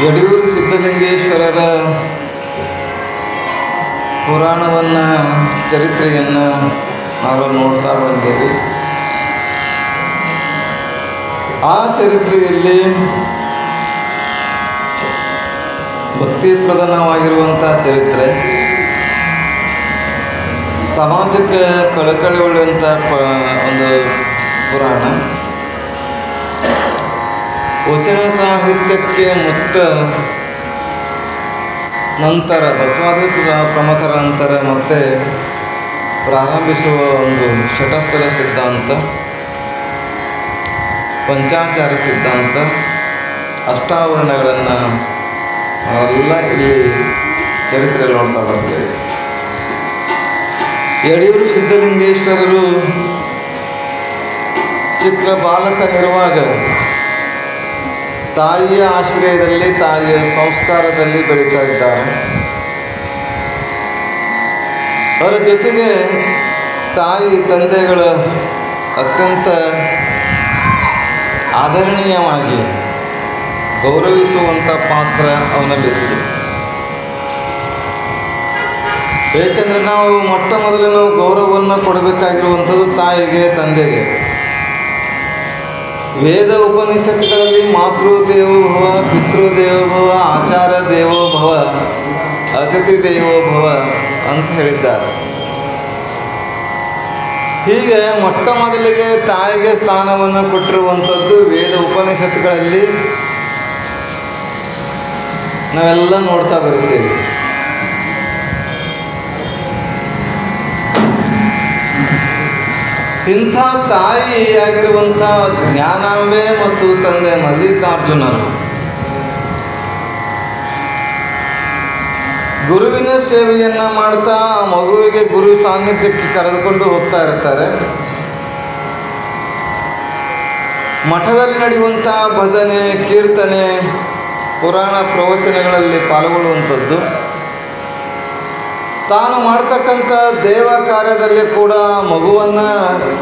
ಯಡಿಯೂರು ಸಿದ್ಧಲಿಂಗೇಶ್ವರರ ಪುರಾಣವನ್ನು ಚರಿತ್ರೆಯನ್ನು ನಾವು ನೋಡ್ತಾ ಬಂದೇವೆ. ಆ ಚರಿತ್ರೆಯಲ್ಲಿ ಭಕ್ತಿಪ್ರಧಾನವಾಗಿರುವಂಥ ಚರಿತ್ರೆ, ಸಮಾಜಕ್ಕೆ ಕಳಕಳಿ ಉಳ್ಳುವಂಥ ಒಂದು ಪುರಾಣ, ವಚನ ಸಾಹಿತ್ಯಕ್ಕೆ ಮುಟ್ಟ ನಂತರ ಬಸವಾದಿ ಪ್ರಮಥರ ನಂತರ ಮತ್ತೆ ಪ್ರಾರಂಭಿಸುವ ಒಂದು ಶಟಸ್ಥಲ ಸಿದ್ಧಾಂತ, ಪಂಚಾಚಾರ ಸಿದ್ಧಾಂತ, ಅಷ್ಟಾವರಣಗಳನ್ನು ನಾವೆಲ್ಲ ಇಲ್ಲಿ ಚರಿತ್ರೆಯಲ್ಲಿ ನೋಡ್ತಾ ಬರ್ತೇವೆ. ಯಡಿಯೂರು ಸಿದ್ಧಲಿಂಗೇಶ್ವರರು ಚಿಕ್ಕ ಬಾಲಕನಿರುವಾಗ ತಾಯಿಯ ಆಶ್ರಯದಲ್ಲಿ, ತಾಯಿಯ ಸಂಸ್ಕಾರದಲ್ಲಿ ಬೆಳೀತಾ ಇದ್ದಾರೆ. ಅವರ ಜೊತೆಗೆ ತಾಯಿ ತಂದೆಗಳ ಅತ್ಯಂತ ಆದರಣೀಯವಾಗಿ ಗೌರವಿಸುವಂಥ ಪಾತ್ರ ಅವನಲ್ಲಿತ್ತು. ಏಕೆಂದರೆ ನಾವು ಮೊಟ್ಟ ಮೊದಲು ಗೌರವವನ್ನು ಕೊಡಬೇಕಾಗಿರುವಂಥದ್ದು ತಾಯಿಗೆ, ತಂದೆಗೆ. ವೇದ ಉಪನಿಷತ್ತುಗಳಲ್ಲಿ ಮಾತೃದೇವೋಭವ, ಪಿತೃದೇವೋಭವ, ಆಚಾರ ದೇವೋಭವ, ಅತಿಥಿ ದೇವೋಭವ ಅಂತ ಹೇಳಿದ್ದಾರೆ. ಹೀಗೆ ಮೊಟ್ಟ ಮೊದಲಿಗೆ ತಾಯಿಗೆ ಸ್ಥಾನವನ್ನು ಕೊಟ್ಟಿರುವಂಥದ್ದು ವೇದ ಉಪನಿಷತ್ತುಗಳಲ್ಲಿ ನಾವೆಲ್ಲ ನೋಡ್ತಾ ಬರ್ತೇವೆ. ಇಂಥ ತಾಯಿಯಾಗಿರುವಂಥ ಜ್ಞಾನಾಂಬೆ ಮತ್ತು ತಂದೆ ಮಲ್ಲಿಕಾರ್ಜುನರು ಗುರುವಿನ ಸೇವೆಯನ್ನು ಮಾಡ್ತಾ ಆ ಮಗುವಿಗೆ ಗುರು ಸಾನ್ನಿಧ್ಯಕ್ಕೆ ಕರೆದುಕೊಂಡು ಹೋಗ್ತಾ ಇರ್ತಾರೆ. ಮಠದಲ್ಲಿ ನಡೆಯುವಂಥ ಭಜನೆ, ಕೀರ್ತನೆ, ಪುರಾಣ ಪ್ರವಚನಗಳಲ್ಲಿ ಪಾಲ್ಗೊಳ್ಳುವಂಥದ್ದು, ತಾನು ಮಾಡ್ತಕ್ಕಂಥ ದೇವ ಕಾರ್ಯದಲ್ಲಿ ಕೂಡ ಮಗುವನ್ನು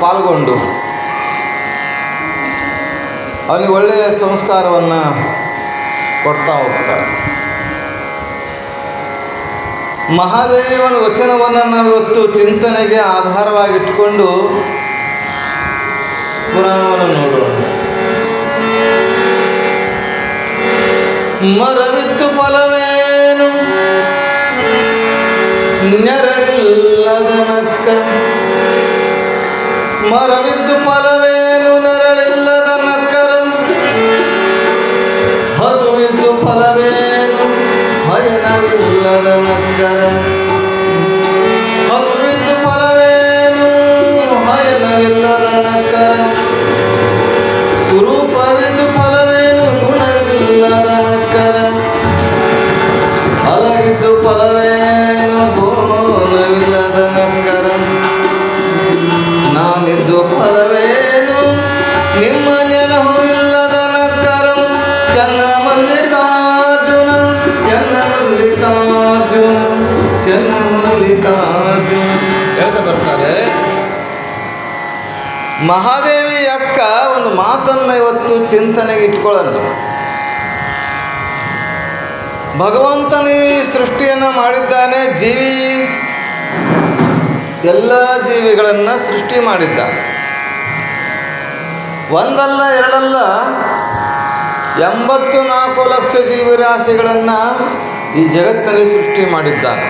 ಪಾಲ್ಗೊಂಡು ಅವನಿಗೆ ಒಳ್ಳೆಯ ಸಂಸ್ಕಾರವನ್ನು ಕೊಡ್ತಾ ಹೋಗ್ತಾರೆ. ಮಹಾದೇವಿಯ ಒಂದು ವಚನವನ್ನು ನಾವು ಇವತ್ತು ಚಿಂತನೆಗೆ ಆಧಾರವಾಗಿಟ್ಕೊಂಡು ಪುರಾಣವನ್ನು ನೋಡೋಣ. ಮರವಿದ್ದು ಫಲವೇನು ನೆರಳಿಲ್ಲದ ನಕ್ಕ, ಮರವಿದ್ದು ಫಲವೇನು ನೆರಳಿಲ್ಲದ ನಕ್ಕರ, ಹಸುವಿದ್ದು ಫಲವೇನು ಭಯನವಿಲ್ಲದ ನಕ್ಕರ, ಹಸುವಿದ್ದು ಫಲವೇನು ಭಯನವಿಲ್ಲದ ನಕ್ಕರ, ಕುರೂಪವಿದ್ದು ಫಲವೇನು ಗುಣವಿಲ್ಲದ ನಕ್ಕರ, ಅಲಗಿದ್ದು ಫಲವೇನು ಗೋನವಿಲ್ಲದ ನಕ್ಕರ, ನಾನಿದ್ದು ಫಲವೇನು ನಿಮ್ಮ ನೆನಹುವಿಲ್ಲದ ನಕ್ಕರ, ಚನ್ನ ಮಲ್ಲಿಕಾರ್ಜುನ ಚನ್ನ ಮಲ್ಲಿಕಾರ್ಜುನ ಚನ್ನ ಮಲ್ಲಿಕಾರ್ಜುನ ಹೇಳ್ತಾ ಬರ್ತಾರೆ. ಮಹಾದೇವಿ ಅಕ್ಕ ಒಂದು ಮಾತನ್ನು ಇವತ್ತು ಚಿಂತನೆಗೆ ಇಟ್ಕೊಳ್ಳೋಣ. ಭಗವಂತನೇ ಸೃಷ್ಟಿಯನ್ನು ಮಾಡಿದ್ದಾನೆ, ಎಲ್ಲ ಜೀವಿಗಳನ್ನು ಸೃಷ್ಟಿ ಮಾಡಿದ್ದ. ಒಂದಲ್ಲ ಎರಡಲ್ಲ 84 ಲಕ್ಷ ಜೀವರಾಶಿಗಳನ್ನು ಈ ಜಗತ್ತಿನಲ್ಲಿ ಸೃಷ್ಟಿ ಮಾಡಿದ್ದಾನೆ.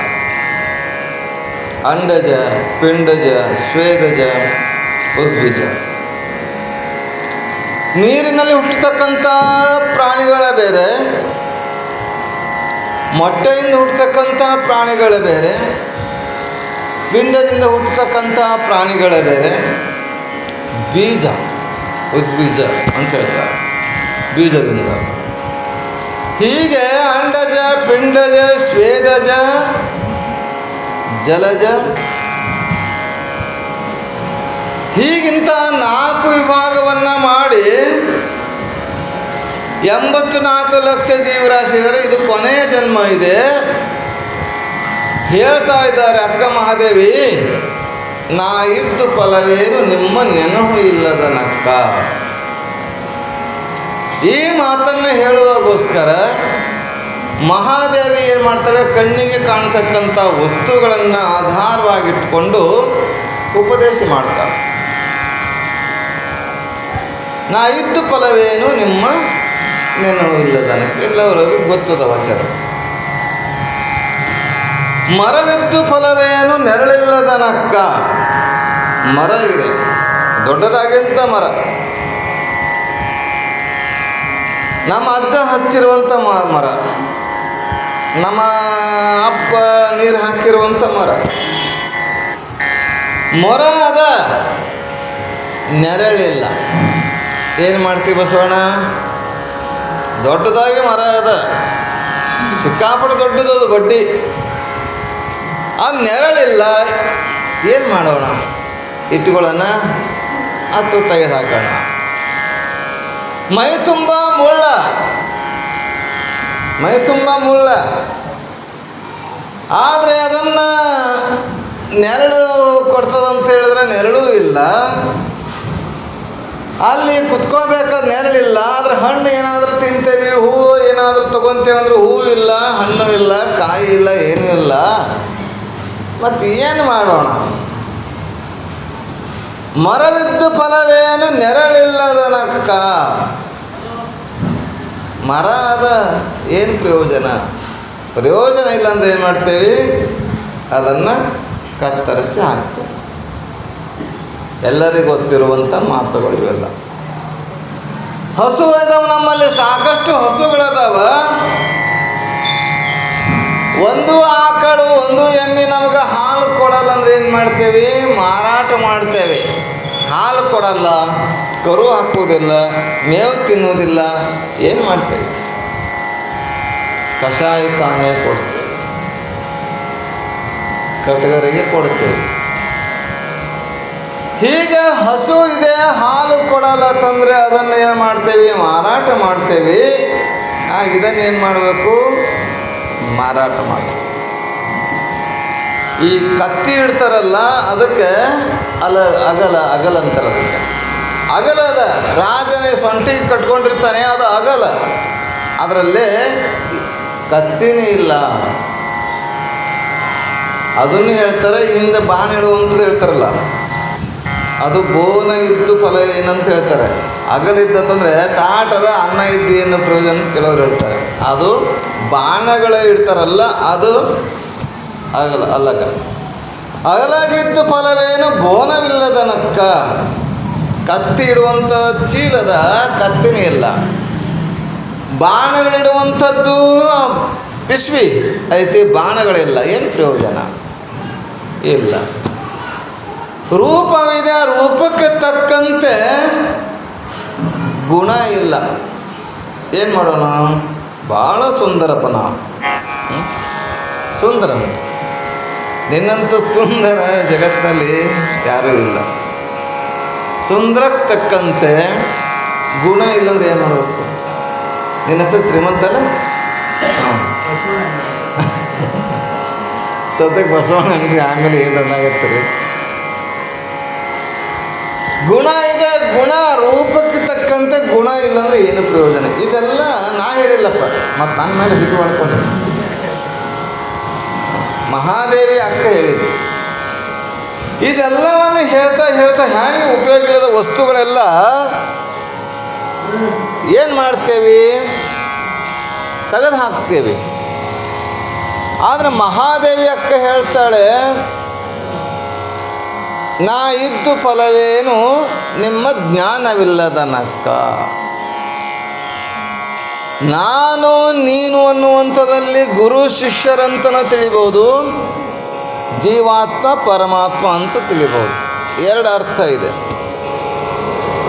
ಅಂಡಜ, ಪಿಂಡಜ, ಸ್ವೇದಜ, ಉದ್ಭಿಜ. ನೀರಿನಲ್ಲಿ ಹುಟ್ಟತಕ್ಕಂಥ ಪ್ರಾಣಿಗಳ ಬೇರೆ, ಮೊಟ್ಟೆಯಿಂದ ಹುಟ್ಟತಕ್ಕಂಥ ಪ್ರಾಣಿಗಳ ಬೇರೆ, ಪಿಂಡದಿಂದ ಹುಟ್ಟತಕ್ಕಂಥ ಪ್ರಾಣಿಗಳ ಬೇರೆ, ಬೀಜ, ಉದ್ಬೀಜ ಅಂತ ಹೇಳ್ತಾರೆ, ಬೀಜದಿಂದ. ಹೀಗೆ ಅಂಡಜ, ಪಿಂಡಜ, ಸ್ವೇದಜ, ಜಲಜ, ಹೀಗಿಂತ 4 ವಿಭಾಗವನ್ನು ಮಾಡಿ 84 ಲಕ್ಷ ಜೀವರಾಶಿ ಇದ್ದಾರೆ. ಇದು ಕೊನೆಯ ಜನ್ಮ ಇದೆ. ಹೇಳ್ತಾ ಇದ್ದಾರೆ ಅಕ್ಕ ಮಹಾದೇವಿ, ನಾ ಇದ್ದು ಫಲವೇನು ನಿಮ್ಮ ನೆನಹು ಇಲ್ಲದ ನಕ್ಕ. ಈ ಮಾತನ್ನು ಹೇಳುವಾಗೋಸ್ಕರ ಮಹಾದೇವಿ ಏನು ಮಾಡ್ತಾಳೆ, ಕಣ್ಣಿಗೆ ಕಾಣ್ತಕ್ಕಂಥ ವಸ್ತುಗಳನ್ನು ಆಧಾರವಾಗಿಟ್ಕೊಂಡು ಉಪದೇಶ ಮಾಡ್ತಾಳೆ. ನಾ ಇದ್ದು ಫಲವೇನು ನಿಮ್ಮ ನೆನವಿಲ್ಲದನಕ್ಕೆ, ಎಲ್ಲವರಿಗೆ ಗೊತ್ತದ ವಚನ. ಮರವಿದ್ದು ಫಲವೇನು ನೆರಳಿಲ್ಲದನಕ್ಕ. ಮರ ಇದೆ, ದೊಡ್ಡದಾಗಿಂತ ಮರ. ನಮ್ಮ ಅಜ್ಜ ಹಚ್ಚಿರುವಂಥ ಮರ, ನಮ್ಮ ಅಪ್ಪ ನೀರು ಹಾಕಿರುವಂಥ ಮರ. ಮೊರ ಅದ, ನೆರಳಿಲ್ಲ. ಏನು ಮಾಡ್ತೀವಿ ಬಸವಣ್ಣ? ದೊಡ್ಡದಾಗಿ ಮರ ಅದ, ಸಿಕ್ಕಾಪಟ್ಟೆ ದೊಡ್ಡದದು ಬಡ್ಡಿ. ಅದು ನೆರಳಿಲ್ಲ, ಏನು ಮಾಡೋಣ? ಇಟ್ಟುಗಳನ್ನ ಅಥವಾ ತೆಗೆದು ಹಾಕೋಣ. ಮೈ ತುಂಬ ಮುಳ್ಳ, ಮೈ ತುಂಬ ಮುಳ್ಳ. ಆದರೆ ಅದನ್ನು ನೆರಳು ಕೊಡ್ತದಂತ ಹೇಳಿದ್ರೆ ನೆರಳು ಇಲ್ಲ. ಅಲ್ಲಿ ಕುತ್ಕೋಬೇಕಾದ ನೆರಳಿಲ್ಲ. ಆದರೆ ಹಣ್ಣು ಏನಾದರೂ ತಿಂತೇವೆ, ಹೂವು ಏನಾದರೂ ತೊಗೊತೇವೆ ಅಂದ್ರೆ ಹೂವು ಇಲ್ಲ, ಹಣ್ಣು ಇಲ್ಲ, ಕಾಯಿ ಇಲ್ಲ, ಏನೂ ಇಲ್ಲ. ಮತ್ತು ಏನು ಮಾಡೋಣ? ಮರವಿದ್ದು ಫಲವೇನು ನೆರಳಿಲ್ಲದನಕ್ಕ. ಮರ ಅದ, ಏನು ಪ್ರಯೋಜನ? ಪ್ರಯೋಜನ ಇಲ್ಲಾಂದ್ರೆ ಏನು ಮಾಡ್ತೇವೆ? ಅದನ್ನು ಕತ್ತರಿಸಿ ಹಾಕ್ತೇವೆ. ಎಲ್ಲರಿಗೂ ಗೊತ್ತಿರುವಂಥ ಮಾತುಗಳು ಇವೆಲ್ಲ. ಹಸು ಇದಾವೆ ನಮ್ಮಲ್ಲಿ, ಸಾಕಷ್ಟು ಹಸುಗಳದಾವ. ಒಂದು ಆಕಳು ಒಂದು ಎಮ್ಮೆ ನಮಗೆ ಹಾಲು ಕೊಡಲ್ಲ ಅಂದ್ರೆ ಏನು ಮಾಡ್ತೇವೆ? ಮಾರಾಟ ಮಾಡ್ತೇವೆ. ಹಾಲು ಕೊಡಲ್ಲ, ಕರು ಹಾಕೋದಿಲ್ಲ, ಮೇವು ತಿನ್ನೋದಿಲ್ಲ, ಏನು ಮಾಡ್ತೇವೆ? ಕಷಾಯ ಖಾನೆ ಕೊಡ್ತೇವೆ, ಕಟಗರಿಗೆ ಕೊಡ್ತೇವೆ. ಹೀಗೆ ಹಸು ಇದೆ, ಹಾಲು ಕೊಡಲ್ಲ ತಂದರೆ ಅದನ್ನು ಏನು ಮಾಡ್ತೇವೆ? ಮಾರಾಟ ಮಾಡ್ತೇವೆ. ಇದನ್ನು ಏನು ಮಾಡಬೇಕು? ಮಾರಾಟ ಮಾಡ್ತೇವೆ. ಈ ಕತ್ತಿ ಇಡ್ತಾರಲ್ಲ, ಅದಕ್ಕೆ ಅಗಲ ಅಂತಾರೆ. ಅದಕ್ಕೆ ಅಗಲ ಅದ. ರಾಜನೇ ಸೊಂಟಿಗೆ ಕಟ್ಕೊಂಡಿರ್ತಾನೆ, ಅದು ಅಗಲ. ಅದರಲ್ಲೇ ಕತ್ತಿನೇ ಇಲ್ಲ. ಅದನ್ನು ಹೇಳ್ತಾರೆ. ಹಿಂದೆ ಬಾಣ ಇಡುವಂಥದ್ದು ಹೇಳ್ತಾರಲ್ಲ, ಅದು ಬೋನವಿದ್ದು ಫಲವೇನಂತ ಹೇಳ್ತಾರೆ. ಅಗಲಿದ್ದಂತಂದರೆ ತಾಟದ ಅನ್ನ ಇದ್ದು ಏನು ಪ್ರಯೋಜನ ಅಂತ ಕೆಲವರು ಹೇಳ್ತಾರೆ. ಅದು ಬಾಣಗಳು ಇಡ್ತಾರಲ್ಲ, ಅದು ಅಲ್ಲಗ. ಅಗಲಾಗಿದ್ದು ಫಲವೇನು ಬೋನವಿಲ್ಲದನಕ್ಕ. ಕತ್ತಿ ಇಡುವಂಥ ಚೀಲದ ಕತ್ತಿನೇ ಇಲ್ಲ. ಬಾಣಗಳಿಡುವಂಥದ್ದು ಪಿಶ್ವಿ ಐತಿ, ಬಾಣಗಳಿಲ್ಲ. ಏನು ಪ್ರಯೋಜನ? ಇಲ್ಲ. ರೂಪವಿದೆ, ರೂಪಕ್ಕೆ ತಕ್ಕಂತೆ ಗುಣ ಇಲ್ಲ. ಏನು ಮಾಡೋಣ? ಭಾಳ ಸುಂದರಪ್ಪ ನಾವು, ಸುಂದರ. ನಿನ್ನಂಥ ಸುಂದರ ಜಗತ್ತಿನಲ್ಲಿ ಯಾರೂ ಇಲ್ಲ. ಸುಂದರಕ್ಕೆ ತಕ್ಕಂತೆ ಗುಣ ಇಲ್ಲಂದ್ರೆ ಏನು ಮಾಡಬೇಕು? ನಿನ್ನ ಹೆಸರು ಶ್ರೀಮಂತಲ್ಲ? ಹಾಂ, ಸದ್ಯಕ್ಕೆ ಬಸವಣ್ಣ ಅನ್ರಿ, ಆಮೇಲೆ ಏನಾಗತ್ತೆ ರೀ. ಗುಣ ಇದೆ, ಗುಣ ರೂಪಕ್ಕೆ ತಕ್ಕಂತೆ ಗುಣ ಇಲ್ಲಾಂದ್ರೆ ಏನು ಪ್ರಯೋಜನ? ಇದೆಲ್ಲ ನಾ ಹೇಳಿಲ್ಲಪ್ಪ, ಮತ್ತು ನನ್ನ ಮೇಲೆ ಸಿಟ್ಟು ಮಾಡ್ಕೊಂಡೆ. ಮಹಾದೇವಿ ಅಕ್ಕ ಹೇಳಿದ್ದು. ಇದೆಲ್ಲವನ್ನು ಹೇಳ್ತಾ ಹೇಳ್ತಾ ಹ್ಯಾಂಗೆ ಉಪಯೋಗ ಇಲ್ಲದ ವಸ್ತುಗಳೆಲ್ಲ ಏನು ಮಾಡ್ತೇವೆ? ತೆಗೆದು ಹಾಕ್ತೇವೆ. ಆದರೆ ಮಹಾದೇವಿ ಅಕ್ಕ ಹೇಳ್ತಾಳೆ, ನಾ ಇದ್ದು ಫಲವೇನು ನಿಮ್ಮ ಜ್ಞಾನವಿಲ್ಲದನಕ್ಕ. ನಾನು ನೀನು ಅನ್ನುವಂಥದ್ದಲ್ಲಿ ಗುರು ಶಿಷ್ಯರಂತನ ತಿಳಿಬೋದು, ಜೀವಾತ್ಮ ಪರಮಾತ್ಮ ಅಂತ ತಿಳಿಬೋದು. ಎರಡು ಅರ್ಥ ಇದೆ.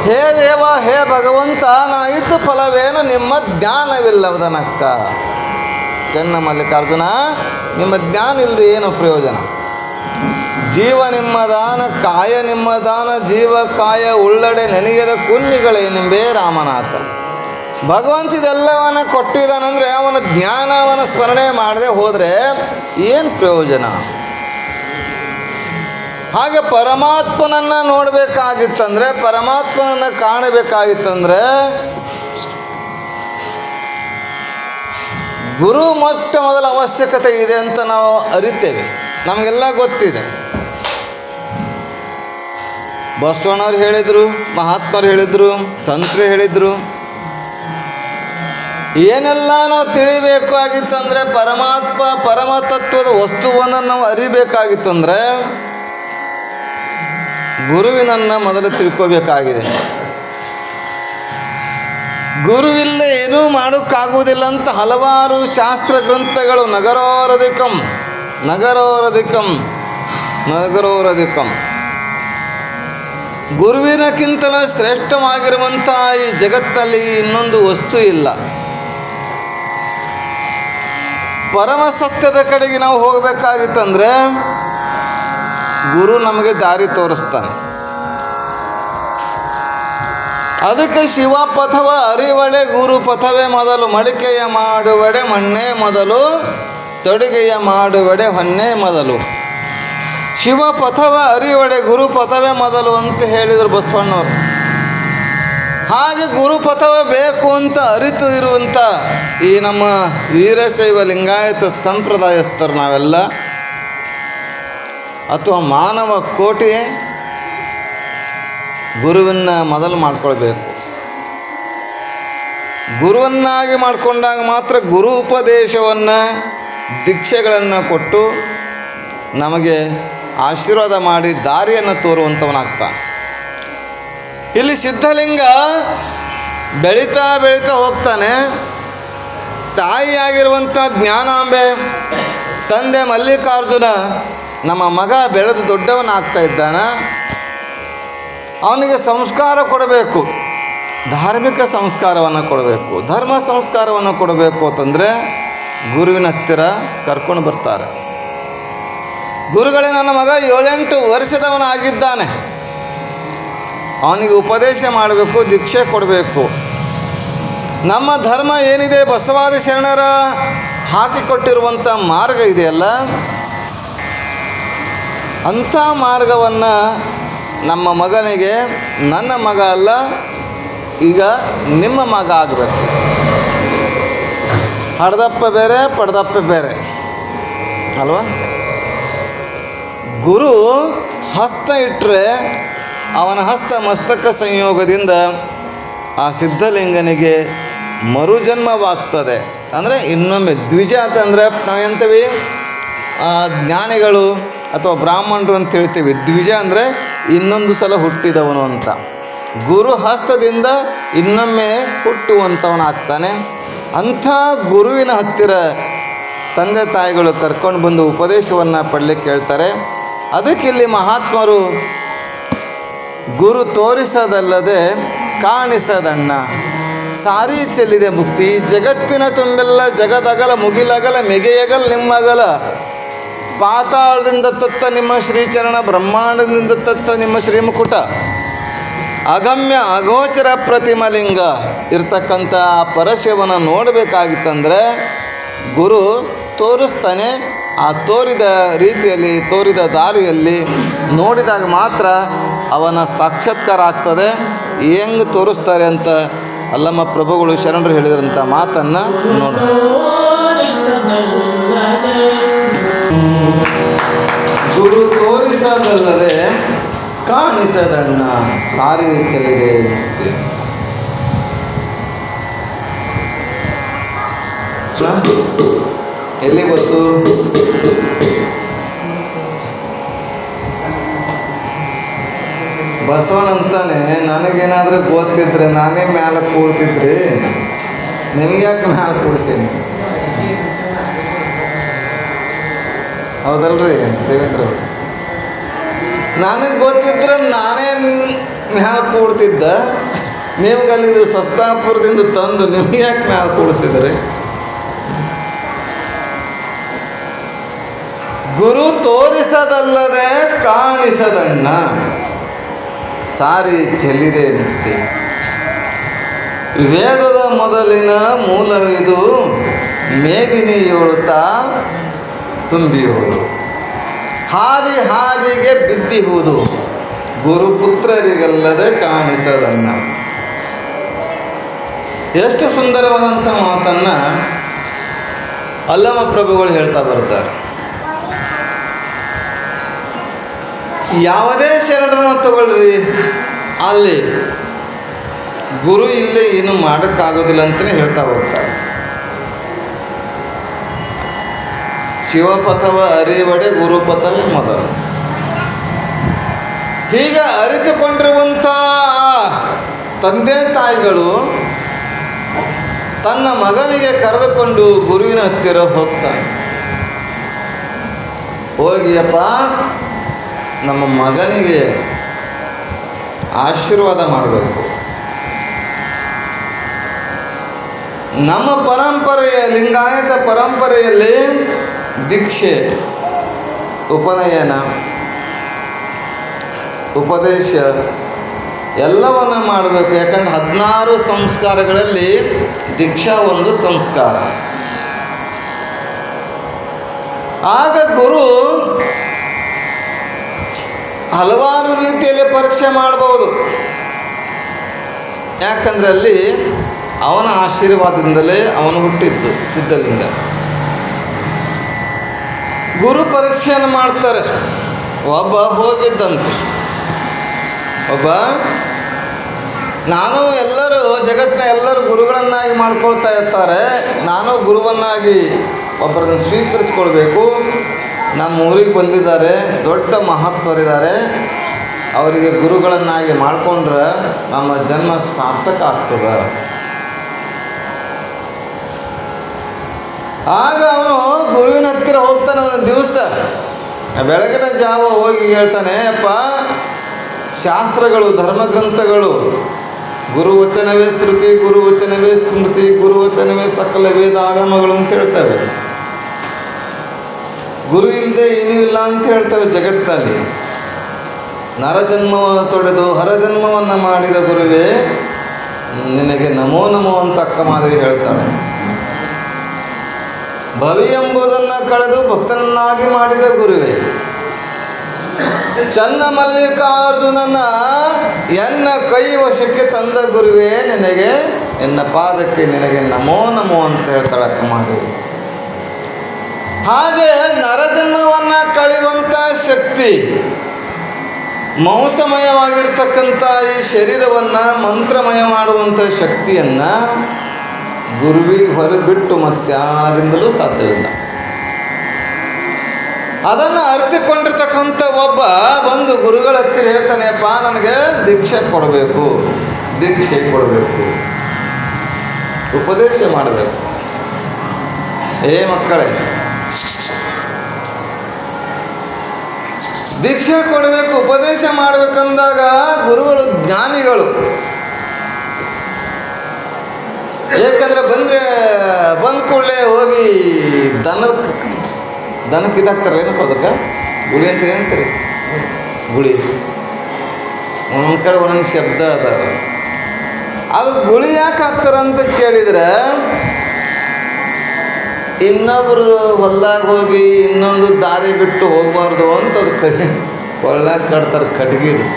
ಹೇ ದೇವ, ಹೇ ಭಗವಂತ, ನಾ ಇದ್ದು ಫಲವೇನು ನಿಮ್ಮ ಜ್ಞಾನವಿಲ್ಲದನಕ್ಕ. ಚೆನ್ನ ಮಲ್ಲಿಕಾರ್ಜುನ, ನಿಮ್ಮ ಜ್ಞಾನ ಇಲ್ಲದೆ ಏನು ಪ್ರಯೋಜನ? ಜೀವ ನಿಮ್ಮದಾನ, ಕಾಯ ನಿಮ್ಮದಾನ, ಜೀವ ಕಾಯ ಉಳ್ಳಡೆ ನೆನೆಯದ ಕುನ್ನಿಗಳೇನೆಂಬೇ ರಾಮನಾಥ. ಭಗವಂತ ಇದೆಲ್ಲವನ್ನ ಕೊಟ್ಟಿದ್ದಾನಂದರೆ ಅವನ ಜ್ಞಾನ, ಅವನ ಸ್ಮರಣೆ ಮಾಡದೆ ಹೋದರೆ ಏನು ಪ್ರಯೋಜನ? ಹಾಗೆ ಪರಮಾತ್ಮನನ್ನು ನೋಡಬೇಕಾಗಿತ್ತಂದರೆ, ಪರಮಾತ್ಮನನ್ನು ಕಾಣಬೇಕಾಗಿತ್ತಂದರೆ ಗುರು ಮೊಟ್ಟ ಮೊದಲ ಅವಶ್ಯಕತೆ ಇದೆ ಅಂತ ನಾವು ಅರಿತೇವೆ, ನಮಗೆಲ್ಲ ಗೊತ್ತಿದೆ. ಬಸವಣ್ಣವ್ರು ಹೇಳಿದರು, ಮಹಾತ್ಮರು ಹೇಳಿದರು, ಸಂತರು ಹೇಳಿದರು. ಏನೆಲ್ಲ ನಾವು ತಿಳಿಬೇಕಾಗಿತ್ತಂದರೆ, ಪರಮಾತ್ಮ ಪರಮತತ್ವದ ವಸ್ತುವನ್ನು ನಾವು ಅರಿಬೇಕಾಗಿತ್ತಂದರೆ ಗುರುವಿನನ್ನು ಮೊದಲು ತಿಳ್ಕೋಬೇಕಾಗಿದೆ. ಗುರುವಿಲ್ಲ ಏನೂ ಮಾಡೋಕ್ಕಾಗುವುದಿಲ್ಲ ಅಂತ ಹಲವಾರು ಶಾಸ್ತ್ರ ಗ್ರಂಥಗಳು ನಗರೋರಧಿಕಂ ಗುರುವಿನಕ್ಕಿಂತಲೂ ಶ್ರೇಷ್ಠವಾಗಿರುವಂಥ ಈ ಜಗತ್ತಲ್ಲಿ ಇನ್ನೊಂದು ವಸ್ತು ಇಲ್ಲ. ಪರಮ ಸತ್ಯದ ಕಡೆಗೆ ನಾವು ಹೋಗಬೇಕಾಗಿತ್ತಂದರೆ ಗುರು ನಮಗೆ ದಾರಿ ತೋರಿಸ್ತಾನೆ. ಅದಕ್ಕೆ ಶಿವ ಪಥವ ಅರಿವಡೆ ಗುರು ಪಥವೇ ಮೊದಲು, ಮಡಿಕೆಯ ಮಾಡುವಡೆ ಮಣ್ಣೇ ಮೊದಲು, ತೊಡಿಗೆಯ ಮಾಡುವಡೆ ಹೊನ್ನೇ ಮೊದಲು. ಶಿವ ಪಥವ ಅರಿವಡೆ ಗುರು ಪಥವೇ ಮೊದಲು ಅಂತ ಹೇಳಿದರು ಬಸವಣ್ಣವರು. ಹಾಗೆ ಗುರುಪಥವ ಬೇಕು ಅಂತ ಅರಿತು ಇರುವಂಥ ಈ ನಮ್ಮ ವೀರಶೈವ ಲಿಂಗಾಯತ ಸಂಪ್ರದಾಯಸ್ಥರು ನಾವೆಲ್ಲ, ಅಥವಾ ಮಾನವ ಕೋಟಿ ಗುರುವನ್ನು ಮೊದಲು ಮಾಡ್ಕೊಳ್ಬೇಕು. ಗುರುವನ್ನಾಗಿ ಮಾಡಿಕೊಂಡಾಗ ಮಾತ್ರ ಗುರು ಉಪದೇಶವನ್ನು, ದೀಕ್ಷೆಗಳನ್ನು ಕೊಟ್ಟು ನಮಗೆ ಆಶೀರ್ವಾದ ಮಾಡಿ ದಾರಿಯನ್ನು ತೋರುವಂಥವನಾಗ್ತಾನೆ. ಇಲ್ಲಿ ಸಿದ್ಧಲಿಂಗ ಬೆಳೀತಾ ಹೋಗ್ತಾನೆ. ತಾಯಿಯಾಗಿರುವಂಥ ಜ್ಞಾನಾಂಬೆ, ತಂದೆ ಮಲ್ಲಿಕಾರ್ಜುನ, ನಮ್ಮ ಮಗ ಬೆಳೆದು ದೊಡ್ಡವನಾಗ್ತಾ ಇದ್ದಾನೆ. ಅವನಿಗೆ ಸಂಸ್ಕಾರ ಕೊಡಬೇಕು, ಧಾರ್ಮಿಕ ಸಂಸ್ಕಾರವನ್ನು ಕೊಡಬೇಕು, ಧರ್ಮ ಸಂಸ್ಕಾರವನ್ನು ಕೊಡಬೇಕು ಅಂತಂದರೆ ಗುರುವಿನ ಹತ್ತಿರ ಕರ್ಕೊಂಡು ಬರ್ತಾರೆ. ಗುರುಗಳೇ, ನನ್ನ ಮಗ 7-8 ವರ್ಷದವನಾಗಿದ್ದಾನೆ, ಅವನಿಗೆ ಉಪದೇಶ ಮಾಡಬೇಕು, ದೀಕ್ಷೆ ಕೊಡಬೇಕು. ನಮ್ಮ ಧರ್ಮ ಏನಿದೆ, ಬಸವಾದಿ ಶರಣರ ಹಾಕಿಕೊಟ್ಟಿರುವಂಥ ಮಾರ್ಗ ಇದೆಯಲ್ಲ, ಅಂಥ ಮಾರ್ಗವನ್ನು ನಮ್ಮ ಮಗನಿಗೆ, ನನ್ನ ಮಗ ಅಲ್ಲ ಈಗ ನಿಮ್ಮ ಮಗ ಆಗಬೇಕು. ಹಡ್ದಪ್ಪ ಬೇರೆ ಪಡ್ದಪ್ಪ ಬೇರೆ ಅಲ್ವಾ? ಗುರು ಹಸ್ತ ಇಟ್ಟರೆ ಅವನ ಹಸ್ತ ಮಸ್ತಕ ಸಂಯೋಗದಿಂದ ಆ ಸಿದ್ಧಲಿಂಗನಿಗೆ ಮರುಜನ್ಮವಾಗ್ತದೆ. ಅಂದರೆ ಇನ್ನೊಮ್ಮೆ ದ್ವಿಜ ಅಂತಂದರೆ ನಾವೆಂತೀವಿ, ಜ್ಞಾನಿಗಳು ಅಥವಾ ಬ್ರಾಹ್ಮಣರು ಅಂತ ಹೇಳ್ತೀವಿ. ದ್ವಿಜ ಅಂದರೆ ಇನ್ನೊಂದು ಸಲ ಹುಟ್ಟಿದವನು ಅಂತ. ಗುರು ಹಸ್ತದಿಂದ ಇನ್ನೊಮ್ಮೆ ಹುಟ್ಟುವಂಥವನಾಗ್ತಾನೆ. ಅಂಥ ಗುರುವಿನ ಹತ್ತಿರ ತಂದೆ ತಾಯಿಗಳು ಕರ್ಕೊಂಡು ಬಂದು ಉಪದೇಶವನ್ನು ಪಡಲಿಕ್ಕೆ ಹೇಳ್ತಾರೆ. ಅದಕ್ಕಿಲ್ಲಿ ಮಹಾತ್ಮರು ಗುರು ತೋರಿಸದಲ್ಲದೆ ಕಾಣಿಸದಣ್ಣ, ಸಾರಿ ಚೆಲ್ಲಿದೆ ಮುಕ್ತಿ, ಜಗತ್ತಿನ ತುಂಬೆಲ್ಲ ಜಗದಗಲ ಮುಗಿಲಗಲ ಮೆಗೆಯಗಲ ನಿಮ್ಮಗಲ, ಪಾತಾಳದಿಂದ ತತ್ತ ನಿಮ್ಮ ಶ್ರೀಚರಣ, ಬ್ರಹ್ಮಾಂಡದಿಂದ ತತ್ತ ನಿಮ್ಮ ಶ್ರೀಮುಕುಟ, ಅಗಮ್ಯ ಅಗೋಚರ ಪ್ರತಿಮಲಿಂಗ ಇರ್ತಕ್ಕಂಥ ಪರಶಿವನ ನೋಡಬೇಕಾಗಿತ್ತಂದರೆ ಗುರು ತೋರಿಸ್ತಾನೆ. ಆ ತೋರಿದ ರೀತಿಯಲ್ಲಿ, ತೋರಿದ ದಾರಿಯಲ್ಲಿ ನೋಡಿದಾಗ ಮಾತ್ರ ಅವನ ಸಾಕ್ಷಾತ್ಕಾರ ಆಗ್ತದೆ. ಹೆಂಗೆ ತೋರಿಸ್ತಾರೆ ಅಂತ ಅಲ್ಲಮ್ಮ ಪ್ರಭುಗಳು ಶರಣರು ಹೇಳಿದಂಥ ಮಾತನ್ನು ನೋಡಿ. ಗುರು ತೋರಿಸದಲ್ಲದೆ ಕಾಣಿಸದಣ್ಣ, ಸಾರಿ ಚೆಲ್ಲಿದೆ ಮುಕ್ತಿ. ಎಲ್ಲಿ ಗೊತ್ತು? ಬಸವನಂತಾನೆ, ನನಗೇನಾದರೂ ಗೊತ್ತಿದ್ರೆ ನಾನೇ ಮ್ಯಾಲೆ ಕೂಡ್ತಿದ್ರಿ, ನಿಮಗ್ಯಾಕೆ ಮ್ಯಾಲೆ ಕೂಡಿಸೀನಿ? ಹೌದಲ್ರಿ ದೇವೇಂದ್ರ ಅವರು? ನನಗೆ ಗೊತ್ತಿದ್ರೆ ನಾನೇ ಮ್ಯಾಲೆ ಕೂಡ್ತಿದ್ದ, ನಿಮ್ಗಲ್ಲಿದ್ದು ಸಸ್ತಾಪುರದಿಂದ ತಂದು ನಿಮ್ಗೆ ಯಾಕೆ ಮ್ಯಾಲೆ ಕೂಡಿಸಿದ್ರಿ? ಗುರು ತೋರಿಸದಲ್ಲದೆ ಕಾಣಿಸದಣ್ಣ, ಸಾರಿ ಚೆಲ್ಲಿದೆ ಮುಕ್ತಿ. ವೇದದ ಮೊದಲಿನ ಮೂಲವಿದು, ಮೇದಿನಿ ಏಳುತ್ತಾ ತುಂಬಿಯುವುದು, ಹಾದಿ ಹಾದಿಗೆ ಬಿದ್ದಿಹುದು, ಗುರುಪುತ್ರರಿಗಲ್ಲದೆ ಕಾಣಿಸದಣ್ಣ. ಎಷ್ಟು ಸುಂದರವಾದಂಥ ಮಾತನ್ನು ಅಲ್ಲಮ ಪ್ರಭುಗಳು ಹೇಳ್ತಾ ಬರ್ತಾರೆ, ಯಾವುದೇ ಶರಣರನ್ನ ತಗೊಳ್ರಿ, ಅಲ್ಲಿ ಗುರು ಇಲ್ಲೇ ಏನು ಮಾಡೋಕ್ಕಾಗೋದಿಲ್ಲ ಅಂತಲೇ ಹೇಳ್ತಾ ಹೋಗ್ತಾರೆ. ಶಿವಪಥವ ಅರಿವಡೆ ಗುರುಪಥವೇ ಮೊದಲು. ಹೀಗೆ ಅರಿತುಕೊಂಡಿರುವಂಥ ತಂದೆ ತಾಯಿಗಳು ತನ್ನ ಮಗನಿಗೆ ಕರೆದುಕೊಂಡು ಗುರುವಿನ ಹತ್ತಿರ ಹೋಗ್ತಾನೆ. ಹೋಗಿಯಪ್ಪ, ನಮ್ಮ ಮಗನಿಗೆ ಆಶೀರ್ವಾದ ಮಾಡಬೇಕು. ನಮ್ಮ ಪರಂಪರೆಯ ಲಿಂಗಾಯತ ಪರಂಪರೆಯಲ್ಲಿ ದೀಕ್ಷೆ, ಉಪನಯನ, ಉಪದೇಶ ಎಲ್ಲವನ್ನ ಮಾಡಬೇಕು. ಯಾಕಂದರೆ 16 ಸಂಸ್ಕಾರಗಳಲ್ಲಿ ದೀಕ್ಷಾ ಒಂದು ಸಂಸ್ಕಾರ. ಆಗ ಗುರು ಹಲವಾರು ರೀತಿಯಲ್ಲಿ ಪರೀಕ್ಷೆ ಮಾಡಬಹುದು. ಯಾಕಂದರೆ ಅಲ್ಲಿ ಅವನ ಆಶೀರ್ವಾದದಿಂದಲೇ ಅವನು ಹುಟ್ಟಿದ್ದು ಸಿದ್ಧಲಿಂಗ. ಗುರು ಪರೀಕ್ಷೆಯನ್ನು ಮಾಡ್ತಾರೆ. ಒಬ್ಬ ಹೋಗಿದ್ದಂತೆ, ನಾನು ಎಲ್ಲರೂ ಜಗತ್ತಿನ ಎಲ್ಲರೂ ಗುರುಗಳನ್ನಾಗಿ ಮಾಡ್ಕೊಳ್ತಾ ಇರ್ತಾರೆ, ನಾನು ಗುರುವನ್ನಾಗಿ ಒಬ್ಬರನ್ನು ಸ್ವೀಕರಿಸ್ಕೊಳ್ಬೇಕು. ನಮ್ಮ ಊರಿಗೆ ಬಂದಿದ್ದಾರೆ, ದೊಡ್ಡ ಮಹತ್ವರಿದ್ದಾರೆ, ಅವರಿಗೆ ಗುರುಗಳನ್ನಾಗಿ ಮಾಡಿಕೊಂಡ್ರೆ ನಮ್ಮ ಜನ್ಮ ಸಾರ್ಥಕ ಆಗ್ತದೆ. ಆಗ ಅವನು ಗುರುವಿನ ಹತ್ತಿರ ಹೋಗ್ತಾನೆ. ಒಂದು ದಿವಸ ಬೆಳಗಿನ ಜಾವ ಹೋಗಿ ಹೇಳ್ತಾನೆ, ಅಪ್ಪ, ಶಾಸ್ತ್ರಗಳು, ಧರ್ಮಗ್ರಂಥಗಳು, ಗುರುವಚನವೇ ಶ್ರುತಿ, ಗುರುವಚನವೇ ಸ್ಮೃತಿ, ಗುರುವಚನವೇ ಸಕಲ ವೇದ ಆಗಮಗಳು ಅಂತ ಹೇಳ್ತವೆ. ಗುರು ಇಲ್ಲದೆ ಏನೂ ಇಲ್ಲ ಅಂತ ಹೇಳ್ತವೆ ಜಗತ್ತಿನಲ್ಲಿ. ನರಜನ್ಮವ ತೊಡೆದು ಹರಜನ್ಮವನ್ನು ಮಾಡಿದ ಗುರುವೇ ನಿನಗೆ ನಮೋ ನಮೋ ಅಂತ ಅಕ್ಕ ಮಾಧವಿ ಹೇಳ್ತಾಳೆ. ಭವಿ ಎಂಬುದನ್ನು ಕಳೆದು ಭಕ್ತನನ್ನಾಗಿ ಮಾಡಿದ ಗುರುವೇ, ಚನ್ನ ಮಲ್ಲಿಕಾರ್ಜುನನ ಎನ್ನ ಕೈ ವಶಕ್ಕೆ ತಂದ ಗುರುವೇ ನಿನಗೆ, ನಿನ್ನ ಪಾದಕ್ಕೆ ನಿನಗೆ ನಮೋ ನಮೋ ಅಂತ ಹೇಳ್ತಾಳೆ ಅಕ್ಕ ಮಾಧವಿ. ಹಾಗೆ ನರಜನ್ಮವನ್ನು ಕಳೆಯುವಂಥ ಶಕ್ತಿ, ಮಾಂಸಮಯವಾಗಿರ್ತಕ್ಕಂಥ ಈ ಶರೀರವನ್ನು ಮಂತ್ರಮಯ ಮಾಡುವಂಥ ಶಕ್ತಿಯನ್ನು ಗುರುವಿಗೆ ಹೊರಬಿಟ್ಟು ಮತ್ತಾರಿಂದಲೂ ಸಾಧ್ಯವಿಲ್ಲ. ಅದನ್ನು ಅರಿತುಕೊಂಡಿರ್ತಕ್ಕಂಥ ಒಬ್ಬ ಒಂದು ಗುರುಗಳ ಹತ್ತಿರ ಹೇಳ್ತಾನೆಪ್ಪ, ನನಗೆ ದೀಕ್ಷೆ ಕೊಡಬೇಕು, ಉಪದೇಶ ಮಾಡಬೇಕು. ಮಕ್ಕಳೇ, ದೀಕ್ಷೆ ಕೊಡಬೇಕು, ಉಪದೇಶ ಮಾಡಬೇಕಂದಾಗ ಗುರುಗಳು ಜ್ಞಾನಿಗಳು. ಏಕೆಂದರೆ ಬಂದ ಕೂಡಲೇ ಹೋಗಿ ದನಕ್ಕೆ ಇದಾಗ್ತಾರೆ, ಏನಪ್ಪ ಅದಕ್ಕೆ ಗುಳಿ ಅಂತ ಏನಂತಾರೆ, ಗುಳಿ. ಒಂದೊಂದು ಕಡೆ ಒಂದೊಂದು ಶಬ್ದ ಅದಾವೆ. ಅದು ಗುಳಿ ಯಾಕೆ ಹಾಕ್ತಾರಂತ ಕೇಳಿದರೆ, ಇನ್ನೊಬ್ಬರು ಹೊಲ್ದಾಗ ಹೋಗಿ ಇನ್ನೊಂದು ದಾರಿ ಬಿಟ್ಟು ಹೋಗಬಾರ್ದು ಅಂತ ಅದು ಕೊಳ್ಳಾಗ ಕಟ್ತಾರೆ ಕಟ್ಗಿದು.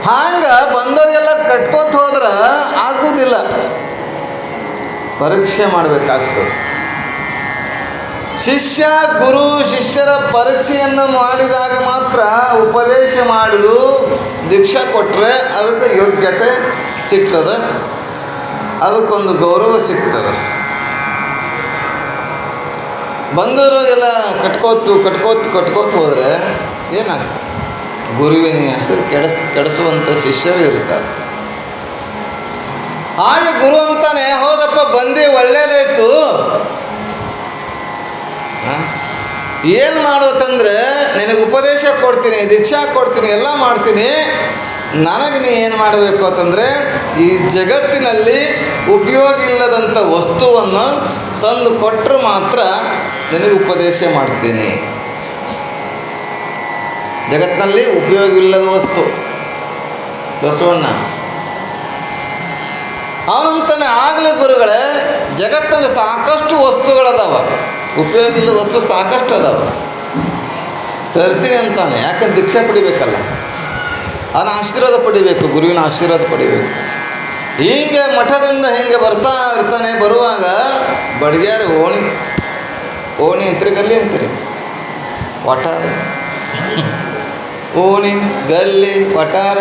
ಹಂಗೆ ಬಂದವರಿಗೆಲ್ಲ ಕಟ್ಕೋತ ಹೋದ್ರೆ ಆಗುವುದಿಲ್ಲ, ಪರೀಕ್ಷೆ ಮಾಡಬೇಕಾಗ್ತದೆ. ಶಿಷ್ಯ ಗುರು ಶಿಷ್ಯರ ಪರೀಕ್ಷೆಯನ್ನು ಮಾಡಿದಾಗ ಮಾತ್ರ ಉಪದೇಶ ಮಾಡಿದು ದೀಕ್ಷಾ ಕೊಟ್ಟರೆ ಅದಕ್ಕೆ ಯೋಗ್ಯತೆ ಸಿಗ್ತದೆ, ಅದಕ್ಕೊಂದು ಗೌರವ ಸಿಗ್ತದೆ. ಬಂದವರು ಎಲ್ಲ ಕಟ್ಕೋತ ಹೋದರೆ ಏನಾಗ್ತದೆ, ಗುರುವಿನ ಹೆಸರು ಕೆಡಿಸುವಂಥ ಶಿಷ್ಯರು ಇರ್ತಾರೆ. ಹಾಗೆ ಗುರು ಅಂತಾನೆ, ಹೌದಪ್ಪ ಬಂದು ಒಳ್ಳೇದಾಯ್ತು, ಏನು ಮಾಡೋತಂದರೆ ನಿನಗೆ ಉಪದೇಶ ಕೊಡ್ತೀನಿ, ದೀಕ್ಷಾ ಕೊಡ್ತೀನಿ, ಎಲ್ಲ ಮಾಡ್ತೀನಿ. ನನಗೆ ನೀ ಏನು ಮಾಡಬೇಕು ಅಂತಂದರೆ, ಈ ಜಗತ್ತಿನಲ್ಲಿ ಉಪಯೋಗ ಇಲ್ಲದಂಥ ವಸ್ತುವನ್ನು ತಂದು ಕೊಟ್ಟರೆ ಮಾತ್ರ ನಿನಗೆ ಉಪದೇಶ ಮಾಡ್ತೀನಿ. ಜಗತ್ತಿನಲ್ಲಿ ಉಪಯೋಗವಿಲ್ಲದ ವಸ್ತು ಬಸವಣ್ಣ ಅವನಂತಾನೆ. ಆಗಲೇ ಗುರುಗಳೇ, ಜಗತ್ತಿನಲ್ಲಿ ಸಾಕಷ್ಟು ವಸ್ತುಗಳದಾವ, ಉಪಯೋಗ ಇಲ್ಲದ ವಸ್ತು ಸಾಕಷ್ಟು ಅದಾವ, ತರ್ತೀನಿ ಅಂತಾನೆ. ಯಾಕಂದ್ರೆ ದೀಕ್ಷೆ ಪಡಿಬೇಕಲ್ಲ, ಅವನ ಆಶೀರ್ವಾದ ಪಡಿಬೇಕು, ಗುರುವಿನ ಆಶೀರ್ವಾದ ಪಡಿಬೇಕು. ಹೀಗೆ ಮಠದಿಂದ ಹಿಂಗೆ ಬರ್ತಾ ಇರ್ತಾನೆ. ಬರುವಾಗ ಬಡಿಗ್ಯಾರ ಓಣಿ ಅಂತೀರಿ, ಗಲ್ಲಿ ಅಂತೀರಿ, ಒಟ್ಟಾರೆ ಓಣಿ, ಗಲ್ಲಿ, ಒಟ್ಟಾರ,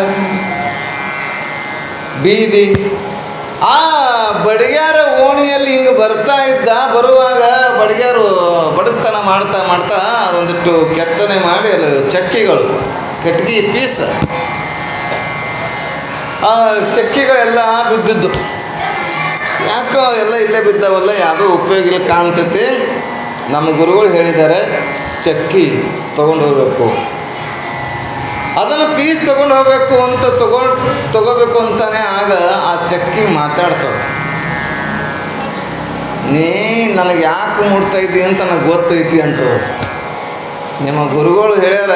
ಬೀದಿ. ಆ ಬಡಿಗ್ಯಾರ ಓಣಿಯಲ್ಲಿ ಹಿಂಗೆ ಬರ್ತಾ ಇದ್ದ. ಬರುವಾಗ ಬಡಿಗ್ಯಾರು ಬಡಗ್ತನ ಮಾಡ್ತಾ ಮಾಡ್ತಾ ಅದೊಂದಿಟ್ಟು ಕೆತ್ತನೆ ಮಾಡಿ ಅಲ್ಲಿ ಚಕ್ಕಿಗಳು, ಕಟ್ಗೆ ಪೀಸ್, ಆ ಚಕ್ಕಿಗಳೆಲ್ಲ ಬಿದ್ದಿದ್ದು. ಯಾಕೋ ಎಲ್ಲ ಇಲ್ಲೇ ಬಿದ್ದಾವಲ್ಲ, ಯಾವುದೂ ಉಪಯೋಗ ಇಲ್ಲ ಕಾಣ್ತೈತಿ. ನಮ್ಮ ಗುರುಗಳು ಹೇಳಿದ್ದಾರೆ ಚಕ್ಕಿ ತೊಗೊಂಡು ಹೋಗ್ಬೇಕು, ಅದನ್ನು ಪೀಸ್ ತೊಗೊಂಡು ಹೋಗ್ಬೇಕು ಅಂತ ತಗೋಬೇಕು ಅಂತಾನೆ. ಆಗ ಆ ಚಕ್ಕಿ ಮಾತಾಡ್ತದೆ, ನೀ ನನಗೆ ಯಾಕೆ ಮುಡ್ತಾ ಇದ್ದಿ ಅಂತ ನನಗೆ ಗೊತ್ತೈತಿ ಅಂತದ. ನಿಮ್ಮ ಗುರುಗಳು ಹೇಳ್ಯಾರ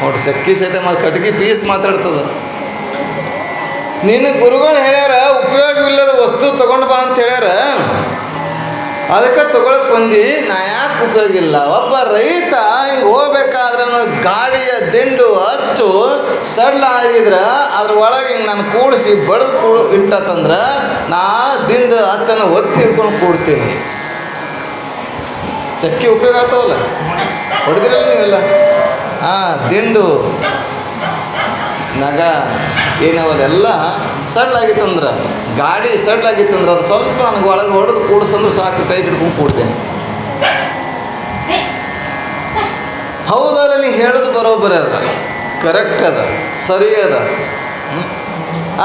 ನೋಡ್ರಿ, ಚಕ್ಕಿ ಸಹಿತ ಕಟ್ಗೆ ಪೀಸ್ ಮಾತಾಡ್ತದ. ನಿನ್ನ ಗುರುಗಳು ಹೇಳ್ಯಾರ ಉಪಯೋಗವಿಲ್ಲದ ವಸ್ತು ತೊಗೊಂಡು ಬಾ ಅಂತ ಹೇಳ್ಯಾರ, ಅದಕ್ಕೆ ತೊಗೊಳಕ್ಕೆ ಬಂದು. ನಾ ಯಾಕೆ ಉಪಯೋಗ ಇಲ್ಲ? ಒಬ್ಬ ರೈತ ಹಿಂಗೆ ಹೋಗ್ಬೇಕಾದ್ರೆ ಅವನು ಗಾಡಿಯ ದಿಂಡು ಹಚ್ಚು ಸಡ್ಲ ಆಗಿದ್ರೆ ಅದ್ರ ಒಳಗೆ ಹಿಂಗೆ ನಾನು ಕೂಡಿಸಿ ಬಡ್ದು ಇಟ್ಟತ್ತಂದ್ರೆ ನಾ ದಿಂಡು ಹಚ್ಚನ್ನು ಒತ್ತಿ ಹಿಡ್ಕೊಂಡು ಕೂಡ್ತೀನಿ. ಚಕ್ಕಿ ಉಪಯೋಗ ಆಗ್ತಾವಲ್ಲ, ಹೊಡೆದಿರಲ್ಲ ನೀವೆಲ್ಲ. ದಿಂಡು ನಗ ಏನವರೆಲ್ಲ ಸಡ್ಲಾಗಿತ್ತಂದ್ರೆ, ಗಾಡಿ ಸಡ್ಲಾಗಿತ್ತಂದ್ರೆ ಅದು ಸ್ವಲ್ಪ ನನಗೆ ಒಳಗೆ ಹೊಡೆದು ಕೂಡಿಸಂದ್ರೆ ಸಾಕು, ಟೈಟ್ ಹಿಡ್ಕೊಂಡು ಕೂಡ್ತೇನೆ. ಹೌದಲ್ಲ, ನೀ ಹೇಳೋದು ಬರೋಬ್ಬರಿ ಅದ, ಕರೆಕ್ಟ್ ಅದ, ಸರಿ ಅದ.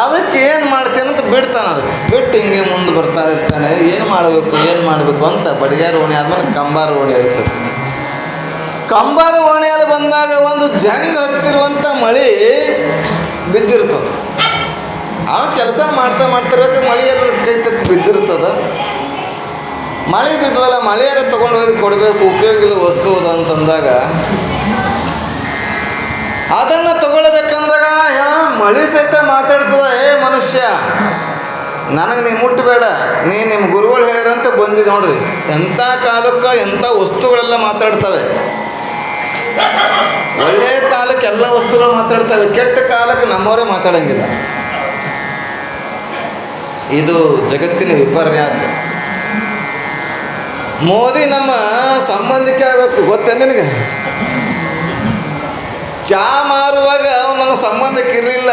ಅದಕ್ಕೆ ಏನು ಮಾಡ್ತೇನೆ ಅಂತ ಬಿಡ್ತಾನೆ. ಅದಕ್ಕೆ ಬಿಟ್ಟು ಹಿಂಗೆ ಮುಂದೆ ಬರ್ತಾ ಇರ್ತಾನೆ. ಏನು ಮಾಡಬೇಕು ಅಂತ ಬಡಿಗ್ಯಾರ ಓಣಿ ಆದ್ಮೇಲೆ ಕಂಬಾರ ಓಣಿ ಇರ್ತದೆ. ಕಂಬಾರ ಓಣಿಯಲ್ಲಿ ಬಂದಾಗ ಒಂದು ಜಂಗ್ ಹತ್ತಿರುವಂಥ ಮಳೆ ಬಿದ್ದಿರ್ತದೆ. ಕೆಲಸ ಮಾಡ್ತಿರ್ಬೇಕು, ಮಳೆಯಲ್ಲಿ ಕೈ ತಪ್ಪಿ ಬಿದ್ದಿರ್ತದೆ. ಮಳೆ ಬಿದ್ದದಲ್ಲ, ಮಳೆಯಾರ ತೊಗೊಂಡು ಹೋಗಿ ಕೊಡಬೇಕು, ಉಪಯೋಗ ಇಲ್ಲ ವಸ್ತು ಅದ ಅಂತಂದಾಗ ಅದನ್ನು ತಗೊಳ್ಬೇಕಂದಾಗ ಮಳೆ ಸಹಿತ ಮಾತಾಡ್ತದ. ಮನುಷ್ಯ, ನನಗೆ ನೀ ಮುಟ್ಟಬೇಡ, ನೀ ನಿಮ್ಮ ಗುರುಗಳು ಹೇಳಿರಂತ ಬಂದಿದ್ದು ನೋಡ್ರಿ. ಎಂಥ ಕಾಲಕ್ಕೆ ಎಂಥ ವಸ್ತುಗಳೆಲ್ಲ ಮಾತಾಡ್ತವೆ. ಒಳ್ಳೆಯ ಕಾಲಕ್ಕೆ ಎಲ್ಲ ವಸ್ತುಗಳು ಮಾತಾಡ್ತವೆ, ಕೆಟ್ಟ ಕಾಲಕ್ಕೆ ನಮ್ಮವರೇ ಮಾತಾಡಂಗಿಲ್ಲ. ಇದು ಜಗತ್ತಿನ ವಿಪರ್ಯಾಸ. ಮೋದಿ ನಮ್ಮ ಸಂಬಂಧಿಕ ಆಗಬೇಕು, ಗೊತ್ತೇ ನಿನಗೆ? ಚಾ ಮಾರುವಾಗ ಅವನು ನನ್ನ ಸಂಬಂಧಕ್ಕೆ ಇರಲಿಲ್ಲ.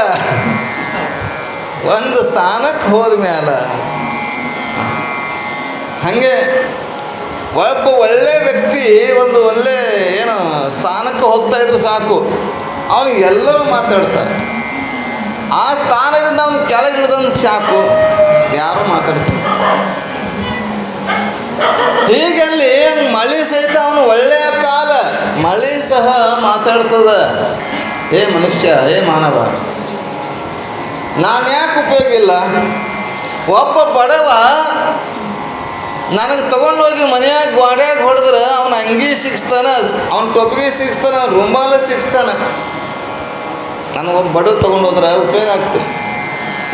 ಒಂದು ಸ್ಥಾನಕ್ಕೆ ಹೋದ ಮೇಲೆ ಹಾಗೆ ಒಬ್ಬ ಒಳ್ಳೆ ವ್ಯಕ್ತಿ ಒಂದು ಒಳ್ಳೆ ಸ್ಥಾನಕ್ಕೆ ಹೋಗ್ತಾ ಇದ್ರು ಸಾಕು, ಅವನಿಗೆ ಎಲ್ಲರೂ ಮಾತಾಡ್ತಾರೆ. ಆ ಸ್ಥಾನದಿಂದ ಅವನು ಕೆಳಗಿಳಿದಂದು ಸಾಕು, ಯಾರೂ ಮಾತಾಡಿಸಿ. ಹೀಗಲ್ಲಿ ಮಳೆ ಸಹಿತ ಅವನು ಒಳ್ಳೆಯ ಕಾಲ, ಮಳೆ ಸಹ ಮಾತಾಡ್ತದ. ಮನುಷ್ಯ, ಮಾನವ, ನಾನು ಯಾಕೆ ಉಪಯೋಗ ಇಲ್ಲ? ಒಬ್ಬ ಬಡವ ನನಗೆ ತೊಗೊಂಡೋಗಿ ಮನೆಯಾಗ ಗೋಡ್ಯಾಗ ಹೊಡೆದ್ರೆ ಅವನ ಅಂಗಿ ಸಿಕ್ಸ್ತಾನೆ, ಅವನ ಟೊಪ್ಪಿಗೆ ಸಿಕ್ಸ್ತಾನೆ, ಅವ್ನ ರುಂಬಾಲ ಸಿಕ್ಸ್ತಾನೆ. ನನಗೊಬ್ಬ ಬಡವ ತೊಗೊಂಡೋದ್ರೆ ಉಪಯೋಗ ಆಗ್ತದೆ.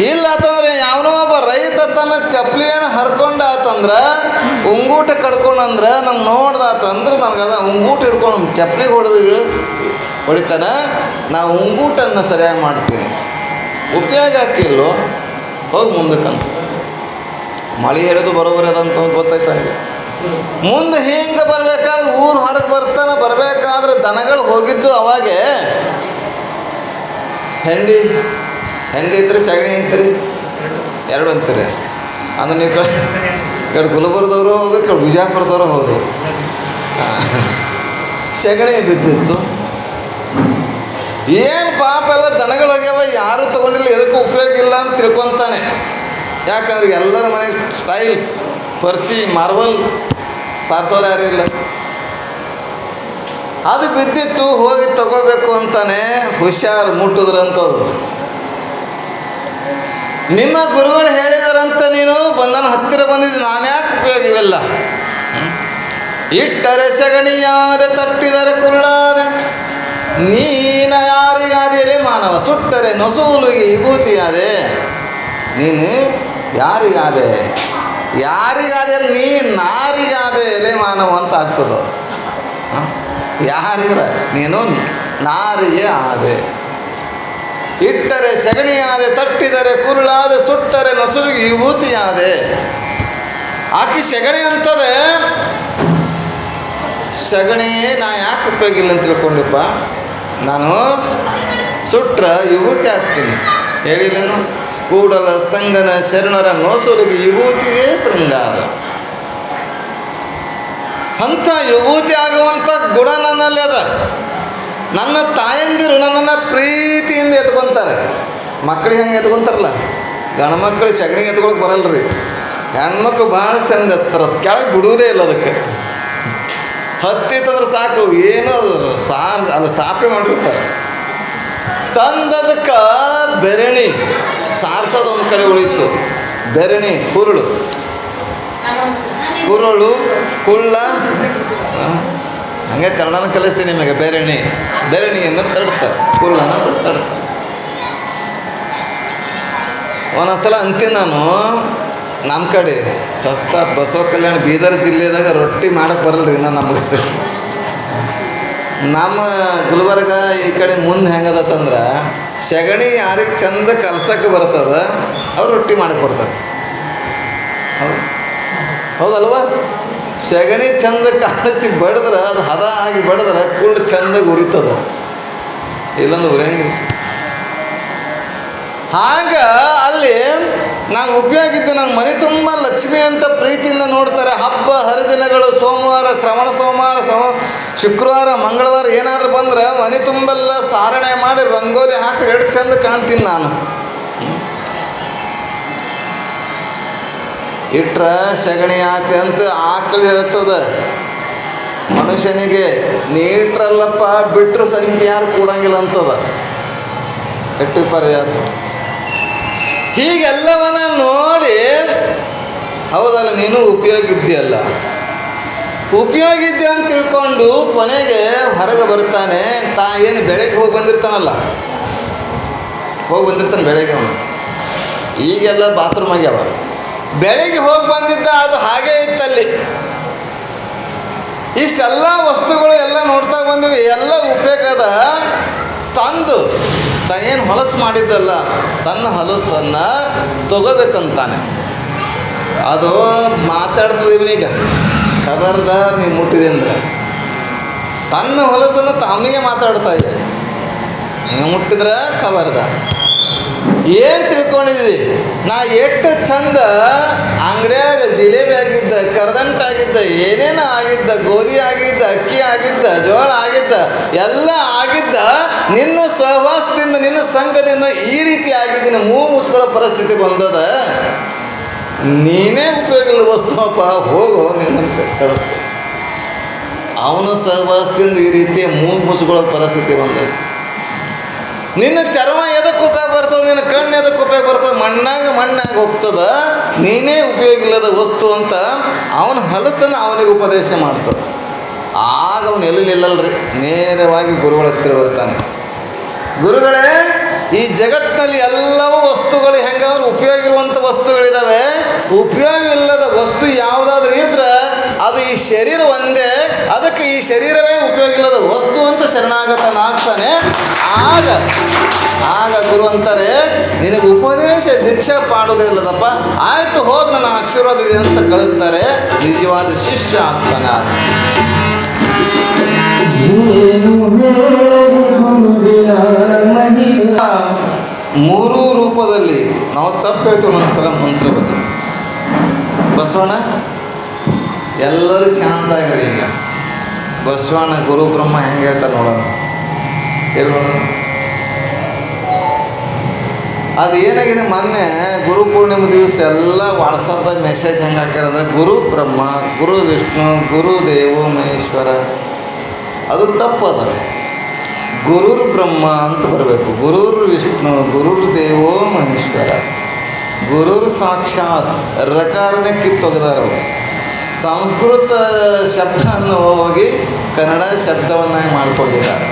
ಇಲ್ಲ ಅಂತಂದ್ರೆ ಯಾವನೋ ಒಬ್ಬ ರೈತ ತನ್ನ ಚಪ್ಪಲಿಯನ್ನು ಹರ್ಕೊಂಡ ಆತಂದ್ರೆ, ಉಂಗೂಟ ಕಡ್ಕೊಂಡಂದ್ರೆ ನಾನು ನೋಡ್ದಾತಂದ್ರೆ ನನಗದ ಉಂಗೂಟ ಹಿಡ್ಕೊಂಡು ಚಪ್ಪಲಿಗೆ ಹೊಡಿತಾನೆ. ನಾವು ಉಂಗೂಟನ್ನು ಸರಿಯಾಗಿ ಮಾಡ್ತೀನಿ, ಉಪಯೋಗ ಹಾಕಿಲ್ಲೋ ಹೋಗಿ ಮುಂದಕ್ಕಂತ. ಮಳೆ ಹಿಡಿದು ಬರೋಬರಿ ಅದಂತ ಗೊತ್ತಾಯ್ತು ನನಗೆ. ಮುಂದೆ ಹಿಂಗೆ ಬರಬೇಕಾದ್ರೆ ಊರು ಹೊರಗೆ ಬರಬೇಕಾದ್ರೆ ದನಗಳು ಹೋಗಿದ್ದು ಅವಾಗೆ ಹೆಂಡಿ ಇದ್ದರೆ ಸಗಣಿ ಅಂತೀರಿ, ಎರಡು ಅಂತೀರಿ. ಅಂದ್ರೆ ನೀವು ಕಡೆ ಗುಲ್ಬರ್ಗದವರು ಹೌದು, ಕಡೆ ಬಿಜಾಪುರದವರು ಹೌದು. ಸಗಣಿ ಬಿದ್ದಿತ್ತು. ಏನು ಪಾಪ ಎಲ್ಲ ದನಗಳು ಹೋಗ್ಯಾವ, ಯಾರೂ ತೊಗೊಂಡಿಲ್ಲ, ಎದಕ್ಕೂ ಉಪಯೋಗ ಇಲ್ಲ ಅಂತ ತಿಳ್ಕೊತಾನೆ. ಯಾಕಂದ್ರೆ ಎಲ್ಲರ ಮನೆಗೆ ಸ್ಟೈಲ್ಸ್, ಪರ್ಸಿ, ಮಾರ್ಬಲ್ ಸಾರಿಸೋರು ಯಾರೂ ಇಲ್ಲ. ಅದು ಬಿದ್ದಿತ್ತು, ಹೋಗಿ ತಗೋಬೇಕು ಅಂತಾನೆ ಹುಷಾರು ಮುಟ್ಟಿದ್ರಂಥದ್ದು. ನಿಮ್ಮ ಗುರುಗಳು ಹೇಳಿದಾರಂತ ನೀನು ನನ್ನ ಹತ್ತಿರ ಬಂದಿದ್ದು, ನಾನು ಯಾಕೆ ಉಪಯೋಗ ಇವೆಲ್ಲ? ಇಟ್ಟರೆ ಸಗಣಿಯಾದೆ, ತಟ್ಟಿದರೆ ಕುರುಳಾದೆ, ನೀನ ಯಾರಿಗಾದೆ ಮಾನವ, ಸುಟ್ಟರೆ ನೊಸೂಲುಗೆ ವಿಭೂತಿಯಾದೆ. ನೀನು ಯಾರಿಗಾದೆ ನೀ ನಾರಿಗಾದೆ ಎಲೆ ಮಾನವ ಅಂತ ಆಗ್ತದ. ಯಾರಿಗಲ್ಲ, ನೀನು ನಾರಿಗೆ ಆದೆ. ಇಟ್ಟರೆ ಸಗಣಿಯಾದೆ, ತಟ್ಟಿದರೆ ಕುರುಳಾದೆ, ಸುಟ್ಟರೆ ನಸುಲಿಗೆ ವಿಭೂತಿಯಾದೆ. ಆಕಿ ಸಗಣಿ ಅಂತದೆ. ಸಗಣಿ ನಾ ಯಾಕೆ ಉಪಯೋಗ ಇಲ್ಲ ಅಂತ ತಿಳ್ಕೊಂಡಿಪ್ಪ, ನಾನು ಸುಟ್ರ ವಿಭೂತಿ ಹಾಕ್ತೀನಿ ಹೇಳಿಲ್ಲೇನು? ಕೂಡಲ ಸಂಗನ ಶರಣರ ನೋಸುಲಿಗೆ ವಿಭೂತಿಯೇ ಶೃಂಗಾರ. ಅಂಥ ವಿಭೂತಿ ಆಗುವಂಥ ಗುಣ ನನ್ನಲ್ಲಿ ಅದ. ನನ್ನ ತಾಯಂದಿರು ನನ್ನನ್ನು ಪ್ರೀತಿಯಿಂದ ಎತ್ಕೊತಾರೆ. ಮಕ್ಕಳಿಗೆ ಹೆಂಗೆ ಎತ್ಕೊತಾರಲ್ಲ, ಗಂಡು ಮಕ್ಕಳು ಸಗಣಿಗೆ ಎತ್ಕೊಳಕ್ಕೆ ಬರಲ್ಲ ರೀ. ಹೆಣ್ಮಕ್ಳು ಭಾಳ ಚಂದ ಎತ್ತರ, ಕೆಳಗೆ ಬಿಡುವುದೇ ಇಲ್ಲ. ಅದಕ್ಕೆ ಹತ್ತಿತ್ತಂದ್ರೆ ಸಾಕು, ಏನೋ ಅದು ಅಲ್ಲಿ ಸಾಪೆ ಮಾಡಿರ್ತಾರೆ. ತಂದದಕ್ಕೆ ಬೆರಣಿ ಸಾರ್ಸೋದು ಒಂದು ಕಡೆ ಉಳಿತು. ಬೆರಣಿ ಕುರುಳು ಕುಳ್ಳ, ಹಂಗೆ ಕನ್ನಡನ ಕಲಿಸ್ತೀನಿ ನಿಮಗೆ. ಬೆರಣಿಯನ್ನು ತಡ್ತಾರೆ, ಕುರುಳನ್ನು ತಡ್ತಾರೆ. ಒಂದೊಂದ್ಸಲ ಅಂತೀನಿ ನಾನು, ನಮ್ಮ ಕಡೆ ಸಸ್ತ ಬಸವ ಕಲ್ಯಾಣ ಬೀದರ್ ಜಿಲ್ಲೆದಾಗ ರೊಟ್ಟಿ ಮಾಡೋಕ್ಕೆ ಬರಲ್ಲ ರೀ ನಮಗೆ. ನಮ್ಮ ಗುಲ್ಬರ್ಗ ಈ ಕಡೆ ಮುಂದೆ ಹೆಂಗದತ್ತಂದ್ರೆ ಸಗಣಿ ಯಾರಿಗೆ ಚಂದ ಕಲ್ಸಕ್ಕೆ ಬರ್ತದ ಅವ್ರು ರೊಟ್ಟಿ ಮಾಡಕ್ಕೆ ಬರ್ತದೆ. ಹೌದು ಹೌದಲ್ವ? ಸಗಣಿ ಚಂದ ಕಾಣಿಸಿ ಬಡಿದ್ರೆ ಅದು ಹದ ಆಗಿ ಬಡಿದ್ರೆ ಕುಳ್ಳು ಚಂದಾಗಿ ಉರಿತದ, ಇಲ್ಲೊಂದು ಉರಿಯಂಗಿಲ್ಲ. ಆಗ ಅಲ್ಲಿ ನಾನು ಉಪಯೋಗ ಇದ್ದೆ. ನನ್ನ ಮನೆ ತುಂಬ ಲಕ್ಷ್ಮಿ ಅಂತ ಪ್ರೀತಿಯಿಂದ ನೋಡ್ತಾರೆ. ಹಬ್ಬ ಹರಿದಿನಗಳು, ಸೋಮವಾರ, ಶ್ರವಣ ಸೋಮವಾರ, ಶುಕ್ರವಾರ, ಮಂಗಳವಾರ ಏನಾದರೂ ಬಂದ್ರೆ ಮನೆ ತುಂಬೆಲ್ಲ ಸಾರಣೆ ಮಾಡಿ ರಂಗೋಲಿ ಹಾಕಿ ಎರಡು ಚಂದ ಕಾಣ್ತೀನಿ ನಾನು. ಇಟ್ರ ಸಗಣಿ ಆತಿ ಅಂತ ಆಕಳು ಹೇಳ್ತದ ಮನುಷ್ಯನಿಗೆ. ನೀಟ್ರಲ್ಲಪ್ಪ ಬಿಟ್ರೆ ಸಂಖ್ಯೆ ಯಾರು ಕೂಡಂಗಿಲ್ಲ ಅಂತದ. ಎಟ್ಟು ಪರ್ಯಾಸ. ಹೀಗೆಲ್ಲವನ್ನ ನೋಡಿ ಹೌದಲ್ಲ, ನೀನು ಉಪಯೋಗಿದ್ದೀಯಲ್ಲ, ಉಪಯೋಗಿದ್ದೆ ಅಂತ ತಿಳ್ಕೊಂಡು ಕೊನೆಗೆ ಹೊರಗೆ ಬರ್ತಾನೆ. ಏನು ಬೆಳಗ್ಗೆ ಹೋಗಿ ಬಂದಿರ್ತಾನೆ ಬೆಳಗ್ಗೆ ಅವನು. ಈಗೆಲ್ಲ ಬಾತ್ರೂಮ್ ಆಗ್ಯಾವ. ಬೆಳಗ್ಗೆ ಹೋಗಿ ಬಂದಿದ್ದ ಅದು ಹಾಗೇ ಇತ್ತಲ್ಲಿ. ಇಷ್ಟೆಲ್ಲ ವಸ್ತುಗಳು ಎಲ್ಲ ನೋಡ್ತಾ ಬಂದಿವಿ, ಎಲ್ಲ ಉಪಯೋಗದ. ತಂದು ಏನು ಹೊಲಸು ಮಾಡಿದ್ದಲ್ಲ, ತನ್ನ ಹೊಲಸನ್ನು ತಗೋಬೇಕಂತಾನೆ. ಅದು ಮಾತಾಡ್ತದೆ ಇವನೀಗ, ಖಬರ್ದಾರ್ ನೀವು ಮುಟ್ಟಿದೆ ಅಂದ್ರೆ. ತನ್ನ ಹೊಲಸನ್ನು ಅವನಿಗೆ ಮಾತಾಡ್ತಾ ಇದೆ. ನೀವು ಮುಟ್ಟಿದ್ರೆ ಖಬರ್ದಾರ್. ಏನು ತಿಳ್ಕೊಂಡಿದ್ದೀವಿ ನಾ? ಎಷ್ಟು ಚಂದ ಅಂಗಡಿಯಾಗ ಜಿಲೇಬಿ ಆಗಿದ್ದ, ಕರದಂಟಾಗಿದ್ದ, ಏನೇನು ಆಗಿದ್ದ, ಗೋಧಿ ಆಗಿದ್ದ, ಅಕ್ಕಿ ಆಗಿದ್ದ, ಜೋಳ ಆಗಿದ್ದ, ಎಲ್ಲ ಆಗಿದ್ದ. ನಿನ್ನ ಸಹವಾಸದಿಂದ, ನಿನ್ನ ಸಂಘದಿಂದ ಈ ರೀತಿ ಆಗಿದ್ದೀನಿ, ಮುಚ್ಕೊಳ್ಳೋ ಪರಿಸ್ಥಿತಿ ಬಂದದ. ನೀನೇ ಉಪಯೋಗ ಇಲ್ಲ ವಸ್ತುವಪ್ಪ, ಹೋಗೋ ನಿನ್ನಂತ ಕಳಿಸ್ತೆ. ಅವನ ಸಹವಾಸದಿಂದ ಈ ರೀತಿ ಮುಚ್ಕೊಳ್ಳೋ ಪರಿಸ್ಥಿತಿ ಬಂದದ. ನಿನ್ನ ಚರ್ಮ ಎದಕ್ಕೆ ಉಪಯೋಗ ಬರ್ತದೆ, ನಿನ್ನ ಕಣ್ಣು ಎದಕ್ಕೆ ಉಪಯೋಗ ಬರ್ತದೆ? ಮಣ್ಣಾಗ ಹೋಗ್ತದ. ನೀನೇ ಉಪಯೋಗ ಇಲ್ಲದ ವಸ್ತು ಅಂತ ಅವನ ಹೊಲಸನ್ನು ಅವನಿಗೆ ಉಪದೇಶ ಮಾಡ್ತದೆ. ಆಗ ಅವನು ಎಲ್ಲೆಲ್ಲಲ್ರಿ ನೇರವಾಗಿ ಗುರುಗಳ ಹತ್ತಿರ ಬರ್ತಾನೆ. ಗುರುಗಳೇ, ಈ ಜಗತ್ತಿನಲ್ಲಿ ಎಲ್ಲವೂ ವಸ್ತುಗಳು ಹೆಂಗವ್ರು ಉಪಯೋಗ ಇರುವಂಥ ವಸ್ತುಗಳಿದ್ದಾವೆ. ಉಪಯೋಗವಿಲ್ಲದ ವಸ್ತು ಯಾವುದಾದ್ರೂ ಇದ್ರೆ ಅದು ಈ ಶರೀರ ಒಂದೇ. ಅದಕ್ಕೆ ಈ ಶರೀರವೇ ಉಪಯೋಗ ಇಲ್ಲದ ವಸ್ತು ಅಂತ ಶರಣಾಗತನಾಗ್ತಾನೆ. ಆಗ ಗುರು ಅಂತಾರೆ, ನಿನಗೆ ಉಪದೇಶ ದೀಕ್ಷೆ ಪಾಡೋದಿಲ್ಲದಪ್ಪ, ಆಯಿತು ಹೋಗಿ ನನ್ನ ಆಶೀರ್ವಾದ ಇದೆ ಅಂತ ಕಳಿಸ್ತಾರೆ. ನಿಜವಾದ ಶಿಷ್ಯ ಆಗ್ತಾನೆ. ಆಗ ಮೂರೂ ರೂಪದಲ್ಲಿ ನಾವು ತಪ್ಪು ಹೇಳ್ತೀವಿ. ಒಂದ್ಸಲ ಮಂತ್ರ ಬಗ್ಗೆ ಬಸವಣ್ಣ ಎಲ್ಲರೂ ಶಾಂತ ಆಗಿರಿ. ಈಗ ಬಸವಣ್ಣ ಗುರು ಬ್ರಹ್ಮ ಹೆಂಗೆ ಹೇಳ್ತಾರೆ ನೋಡೋಣ, ಹೇಳೋಣ. ಅದು ಏನಾಗಿದೆ, ಮೊನ್ನೆ ಗುರು ಪೂರ್ಣಿಮೆ ದಿವಸ ಎಲ್ಲ ವಾಟ್ಸಪ್ದಾಗ ಮೆಸೇಜ್ ಹೆಂಗೆ ಹಾಕ್ಯಾರಂದ್ರೆ ಗುರು ಬ್ರಹ್ಮ, ಗುರು ವಿಷ್ಣು, ಗುರು ದೇವೋ ಮಹೇಶ್ವರ. ಅದು ತಪ್ಪದ. ಗುರುರ್ ಬ್ರಹ್ಮ ಅಂತ ಬರಬೇಕು. ಗುರುರ್ ವಿಷ್ಣು, ಗುರುರ್ ದೇವೋ ಮಹೇಶ್ವರ. ಗುರುರ್ ಸಾಕ್ಷಾತ್ ರಕಾರನೇ ಕಿತ್ತೊಗೆದಾರ ಅವರು. ಸಂಸ್ಕೃತ ಶಬ್ದವನ್ನು ಹೋಗಿ ಕನ್ನಡ ಶಬ್ದವನ್ನಾಗಿ ಮಾಡಿಕೊಂಡಿದ್ದಾರೆ.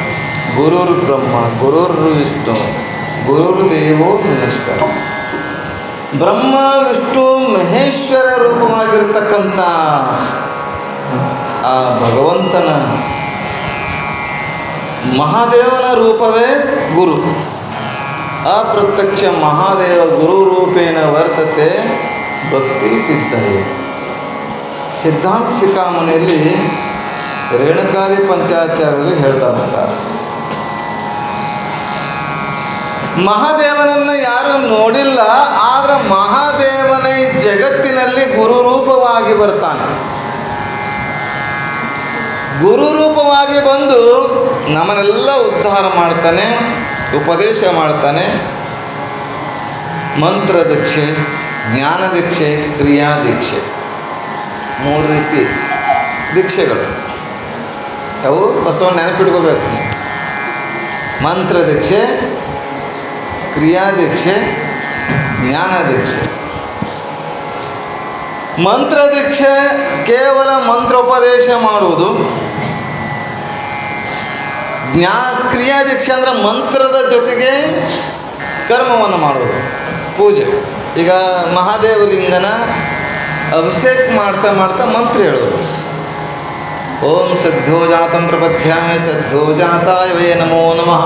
ಗುರುರ್ ಬ್ರಹ್ಮ, ಗುರುರ್ ವಿಷ್ಣು, ಗುರುರ್ ದೇವೋ ಮಹೇಶ್ವರ. ಬ್ರಹ್ಮ ವಿಷ್ಣು ಮಹೇಶ್ವರ ರೂಪವಾಗಿರ್ತಕ್ಕಂಥ ಆ ಭಗವಂತನ ಮಹಾದೇವನ ರೂಪವೇ ಗುರು. ಅಪ್ರತ್ಯಕ್ಷ ಮಹಾದೇವ ಗುರುರೂಪೇಣ ವರ್ತತೆ ಭಕ್ತಿ ಸಿದ್ಧಯೇ. ಸಿದ್ಧಾಂತ ಶಿಖಾಮಣಿಯಲ್ಲಿ ರೇಣುಕಾದಿ ಪಂಚಾಚಾರ್ಯರು ಹೇಳ್ತಾ ಬರ್ತಾರೆ, ಮಹಾದೇವನನ್ನು ಯಾರು ನೋಡಿಲ್ಲ, ಆದರೆ ಮಹಾದೇವನ ಈ ಜಗತ್ತಿನಲ್ಲಿ ಗುರುರೂಪವಾಗಿ ಬರ್ತಾನೆ. ಗುರುರೂಪವಾಗಿ ಬಂದು ನಮ್ಮನ್ನೆಲ್ಲ ಉದ್ಧಾರ ಮಾಡ್ತಾನೆ, ಉಪದೇಶ ಮಾಡ್ತಾನೆ. ಮಂತ್ರ ದೀಕ್ಷೆ, ಜ್ಞಾನ ದೀಕ್ಷೆ, ಕ್ರಿಯಾ ದೀಕ್ಷೆ, 3 ರೀತಿ ದೀಕ್ಷೆಗಳು. ಅವು ಬಸವಣ್ಣ ನೆನಪಿಟ್ಕೋಬೇಕು. ಮಂತ್ರ ದೀಕ್ಷೆ, ಕ್ರಿಯಾ ದೀಕ್ಷೆ, ಜ್ಞಾನ ದೀಕ್ಷೆ. ಮಂತ್ರ ದೀಕ್ಷೆ ಕೇವಲ ಮಂತ್ರೋಪದೇಶ ಮಾಡುವುದು. ಕ್ರಿಯಾ ದೀಕ್ಷೆ ಅಂದರೆ ಮಂತ್ರದ ಜೊತೆಗೆ ಕರ್ಮವನ್ನು ಮಾಡುವುದು, ಪೂಜೆ. ಈಗ ಮಹಾದೇವಲಿಂಗನ ಅಭಿಷೇಕ ಮಾಡ್ತಾ ಮಾಡ್ತಾ ಮಂತ್ರ ಹೇಳುವುದು. ಓಂ ಸದ್ಯೋ ಜಾತಂ ಪ್ರಪದ್ಯಾಮಿ ಸದ್ಯೋ ಜಾತಾಯ ವೇ ನಮೋ ನಮಃ.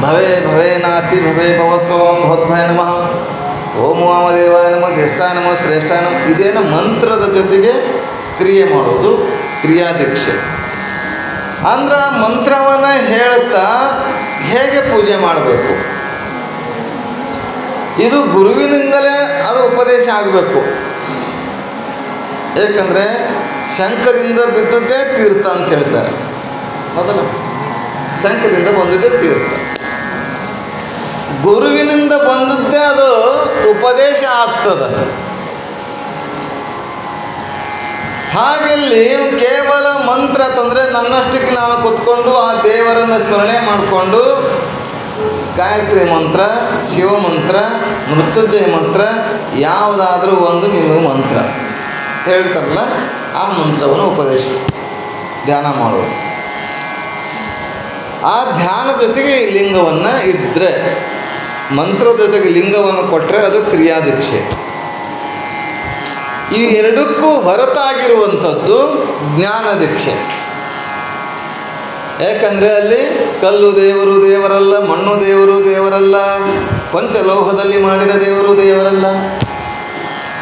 ಭವೇ ಭವೇನಾತಿ ಭವೇ ಭವಸ್ಪವಂ ಭವದ್ಭಯ ನಮಃ. ಓಂ ವಾಮದೇವಾಯ ನಮಃ ಜ್ಯೇಷ್ಠಾಯ ನಮಃ ಶ್ರೇಷ್ಠಾಯ ನಮಃ. ಇದೇನು ಮಂತ್ರದ ಜೊತೆಗೆ ಕ್ರಿಯೆ ಮಾಡುವುದು ಕ್ರಿಯಾ ದೀಕ್ಷೆ. ಅಂದ್ರೆ ಮಂತ್ರವನ್ನು ಹೇಳುತ್ತಾ ಹೇಗೆ ಪೂಜೆ ಮಾಡಬೇಕು, ಇದು ಗುರುವಿನಿಂದಲೇ ಅದು ಉಪದೇಶ ಆಗಬೇಕು. ಏಕೆಂದರೆ ಶಂಖದಿಂದ ಬಿದ್ದದ್ದೇ ತೀರ್ಥ ಅಂತ ಹೇಳ್ತಾರೆ. ಮೊದಲು ಶಂಖದಿಂದ ಬಂದದ್ದೇ ತೀರ್ಥ, ಗುರುವಿನಿಂದ ಬಂದದ್ದೇ ಅದು ಉಪದೇಶ ಆಗ್ತದೆ. ಹಾಗೆಲ್ಲಿ ಕೇವಲ ಮಂತ್ರ ತಂದರೆ ನನ್ನಷ್ಟಕ್ಕೆ ನಾನು ಕೂತ್ಕೊಂಡು ಆ ದೇವರನ್ನು ಸ್ಮರಣೆ ಮಾಡಿಕೊಂಡು ಗಾಯತ್ರಿ ಮಂತ್ರ, ಶಿವ ಮಂತ್ರ, ಮೃತ್ಯುಂಜಯ ಮಂತ್ರ ಯಾವುದಾದ್ರೂ ಒಂದು ನಿಮಗೆ ಮಂತ್ರ ಹೇಳ್ತಾರಲ್ಲ, ಆ ಮಂತ್ರವನ್ನು ಉಪದೇಶ ಧ್ಯಾನ ಮಾಡುವುದು. ಆ ಧ್ಯಾನ ಜೊತೆಗೆ ಈ ಲಿಂಗವನ್ನು ಇದ್ದರೆ, ಮಂತ್ರದ ಜೊತೆಗೆ ಲಿಂಗವನ್ನು ಕೊಟ್ಟರೆ ಅದು ಕ್ರಿಯಾ ದೀಕ್ಷೆ. ಈ ಎರಡಕ್ಕೂ ಹೊರತಾಗಿರುವಂಥದ್ದು ಜ್ಞಾನ ದೀಕ್ಷೆ. ಯಾಕಂದರೆ ಅಲ್ಲಿ ಕಲ್ಲು ದೇವರು ದೇವರಲ್ಲ, ಮಣ್ಣು ದೇವರು ದೇವರಲ್ಲ, ಪಂಚಲೋಹದಲ್ಲಿ ಮಾಡಿದ ದೇವರು ದೇವರಲ್ಲ.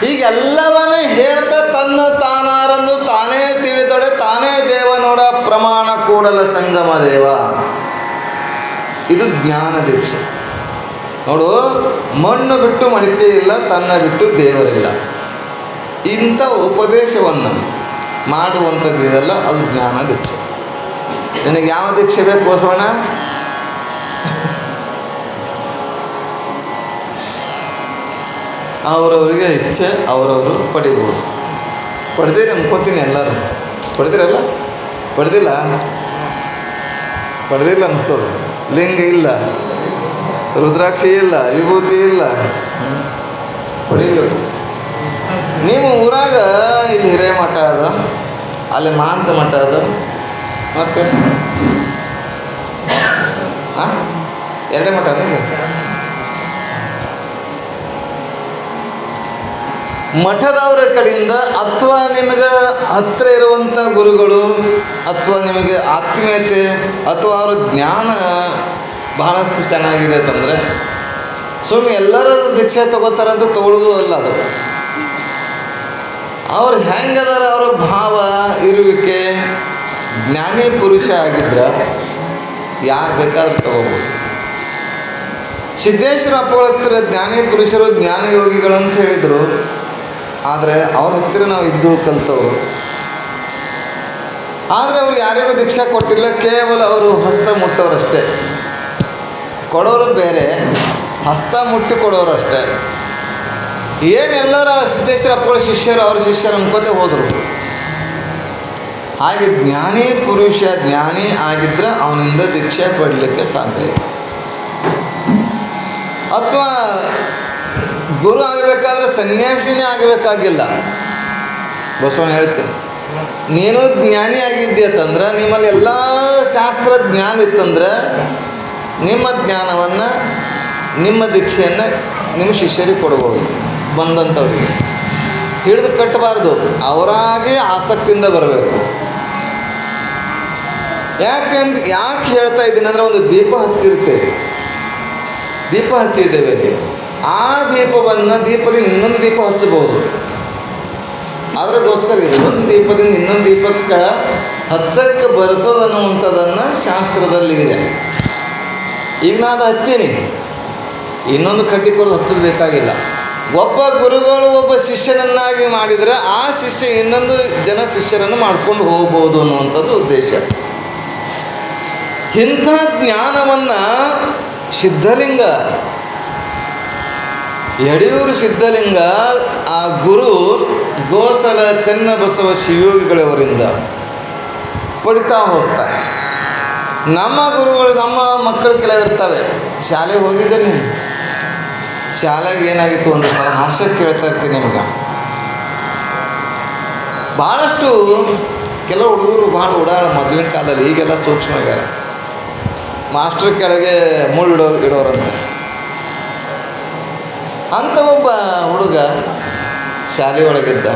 ಹೀಗೆಲ್ಲವನ್ನೇ ಹೇಳ್ತಾ ತನ್ನ ತಾನಾರಂದು ತಾನೇ ತಿಳಿದೊಡೆ ತಾನೇ ದೇವ ನೋಡ ಪ್ರಮಾಣ ಕೂಡಲ ಸಂಗಮ ದೇವ. ಇದು ಜ್ಞಾನ ದೀಕ್ಷೆ. ನೋಡು, ಮಣ್ಣು ಬಿಟ್ಟು ಮಡಿಕೆ ಇಲ್ಲ, ತನ್ನ ಬಿಟ್ಟು ದೇವರಿಲ್ಲ. ಇಂಥ ಉಪದೇಶವನ್ನು ಮಾಡುವಂಥದ್ದು ಇದೆಲ್ಲ ಅದು ಜ್ಞಾನ ದೀಕ್ಷೆ. ನಿನಗೆ ಯಾವ ದೀಕ್ಷೆ ಬೇಕು ಬಸವಣ್ಣ? ಅವರವರಿಗೆ ಇಚ್ಛೆ, ಅವರವರು ಪಡಿಬೋದು. ಪಡೆದಿರಿ ಅನ್ಕೋತೀನಿ, ಎಲ್ಲರೂ ಪಡೆದಿರಲ್ಲ? ಪಡೆದಿಲ್ಲ ಅನ್ನಿಸ್ತದೆ. ಲಿಂಗ ಇಲ್ಲ, ರುದ್ರಾಕ್ಷಿ ಇಲ್ಲ, ವಿಭೂತಿ ಇಲ್ಲ, ಪಡಿಬೇಕು. ನೀವು ಊರಾಗ ಇಲ್ಲಿ ಹಿರೇಮಠ ಅದ, ಅಲ್ಲಿ ಮಹಾಂತ ಮಠ ಅದ, ಮತ್ತು ಎರಡೇ ಮಠ ಈಗ ಮಠದವರ ಕಡೆಯಿಂದ ಅಥವಾ ನಿಮಗೆ ಹತ್ತಿರ ಇರುವಂಥ ಗುರುಗಳು ಅಥವಾ ನಿಮಗೆ ಆತ್ಮೀಯತೆ ಅಥವಾ ಅವ್ರ ಜ್ಞಾನ ಬಹಳಷ್ಟು ಚೆನ್ನಾಗಿದೆ ಅಂತಂದರೆ ಸುಮ್ಮನೆ ಎಲ್ಲರೂ ದೀಕ್ಷೆ ತೊಗೋತಾರಂತ ತೊಗೊಳ್ಳೋದು ಅಲ್ಲ. ಅದು ಅವ್ರು ಹೆಂಗದಾರ, ಅವರ ಭಾವ ಇರುವಿಕೆ ಜ್ಞಾನಿ ಪುರುಷ ಆಗಿದ್ರೆ ಯಾರು ಬೇಕಾದ್ರೂ ತಗೋಬೋದು. ಸಿದ್ದೇಶ್ವರ ಅಪ್ಪಗಳ ಹತ್ತಿರ ಜ್ಞಾನಿ ಪುರುಷರು ಜ್ಞಾನಯೋಗಿಗಳು ಅಂತ ಹೇಳಿದರು. ಆದರೆ ಅವ್ರ ಹತ್ತಿರ ನಾವು ಇದ್ದು ಕಲ್ತವರು. ಆದರೆ ಅವ್ರು ಯಾರಿಗೂ ದೀಕ್ಷಾ ಕೊಟ್ಟಿಲ್ಲ, ಕೇವಲ ಅವರು ಹಸ್ತ ಮುಟ್ಟೋರಷ್ಟೇ. ಕೊಡೋರು ಬೇರೆ, ಹಸ್ತ ಮುಟ್ಟಿ ಕೊಡೋರು ಅಷ್ಟೇ. ಏನೆಲ್ಲರ ಸಿದ್ದೇಶ್ವರ ಅಪ್ಪಗಳ ಶಿಷ್ಯರು ಅವ್ರ ಶಿಷ್ಯರು ಅನ್ಕೋತೆ ಹೋದರು. ಹಾಗೆ ಜ್ಞಾನಿ ಪುರುಷ ಜ್ಞಾನಿ ಆಗಿದ್ದರೆ ಅವನಿಂದ ದೀಕ್ಷೆ ಪಡಲಿಕ್ಕೆ ಸಾಧ್ಯ ಇದೆ. ಅಥವಾ ಗುರು ಆಗಬೇಕಾದ್ರೆ ಸನ್ಯಾಸಿನೇ ಆಗಬೇಕಾಗಿಲ್ಲ. ಬಸವಣ್ಣ ಹೇಳ್ತೀನಿ, ನೀನು ಜ್ಞಾನಿ ಆಗಿದ್ದೀಯಂತಂದ್ರೆ, ನಿಮ್ಮಲ್ಲಿ ಎಲ್ಲ ಶಾಸ್ತ್ರ ಜ್ಞಾನ ಇತ್ತಂದ್ರೆ ನಿಮ್ಮ ಜ್ಞಾನವನ್ನು, ನಿಮ್ಮ ದೀಕ್ಷೆಯನ್ನು ನಿಮ್ಮ ಶಿಷ್ಯರಿಗೆ ಕೊಡ್ಬೋದು. ಬಂದಂಥವ್ರಿಗೆ ಹಿಡಿದು ಕಟ್ಟಬಾರ್ದು, ಅವರಾಗೆ ಆಸಕ್ತಿಯಿಂದ ಬರಬೇಕು. ಯಾಕೆ ಹೇಳ್ತಾ ಇದ್ದೀನಿ ಅಂದರೆ, ಒಂದು ದೀಪ ಹಚ್ಚಿರ್ತೇವೆ, ದೀಪ ಹಚ್ಚಿದ್ದೇವೆ ಅಲ್ಲಿ. ಆ ದೀಪದಿಂದ ಇನ್ನೊಂದು ದೀಪ ಹಚ್ಚಬಹುದು. ಅದ್ರಗೋಸ್ಕರ ಇದು ಒಂದು ದೀಪದಿಂದ ಇನ್ನೊಂದು ದೀಪಕ್ಕೆ ಹಚ್ಚಕ್ಕೆ ಬರ್ತದೆ ಅನ್ನುವಂಥದ್ದನ್ನು ಶಾಸ್ತ್ರದಲ್ಲಿ ಇದೆ. ಈಗ ನಾನು ಹಚ್ಚೀನಿ, ಇನ್ನೊಂದು ಕಡ್ಡಿ ಕೊರೆದು ಹಚ್ಚಲು ಬೇಕಾಗಿಲ್ಲ. ಒಬ್ಬ ಗುರುಗಳು ಒಬ್ಬ ಶಿಷ್ಯನನ್ನಾಗಿ ಮಾಡಿದರೆ ಆ ಶಿಷ್ಯ ಇನ್ನೊಂದು ಜನ ಶಿಷ್ಯರನ್ನು ಮಾಡ್ಕೊಂಡು ಹೋಗ್ಬೋದು ಅನ್ನುವಂಥದ್ದು ಉದ್ದೇಶ. ಇಂಥ ಜ್ಞಾನವನ್ನು ಸಿದ್ಧಲಿಂಗ, ಯಡಿಯೂರು ಸಿದ್ಧಲಿಂಗ ಆ ಗುರು ಗೋಸಲ ಚೆನ್ನಬಸವ ಶಿವಯೋಗಿಗಳವರಿಂದ ಪಡಿತಾ ಹೋಗ್ತಾರೆ. ನಮ್ಮ ಗುರುಗಳು, ನಮ್ಮ ಮಕ್ಕಳು ಕೆಲವಿರ್ತವೆ. ಶಾಲೆಗೆ ಹೋಗಿದ್ದೆ ನೀವು? ಶಾಲೆಗೆ ಏನಾಗಿತ್ತು ಒಂದು ಸಲ ಹಾಸ್ಯ ಕೇಳ್ತಾ ಇರ್ತೀನಿ ನಿಮ್ಗೆ. ಭಾಳಷ್ಟು ಕೆಲವು ಹುಡುಗರು ಭಾಳ ಉಡಾಳ ಮೊದಲಿನ ಕಾಲದಲ್ಲಿ, ಈಗೆಲ್ಲ ಸೂಕ್ಷ್ಮ ಆಗ್ಯಾರ. ಮಾಸ್ಟರ್ ಕೆಳಗೆ ಮುಳ್ಳು ಇಡೋರಂತೆ. ಅಂಥ ಒಬ್ಬ ಹುಡುಗ ಶಾಲೆ ಒಳಗಿದ್ದ.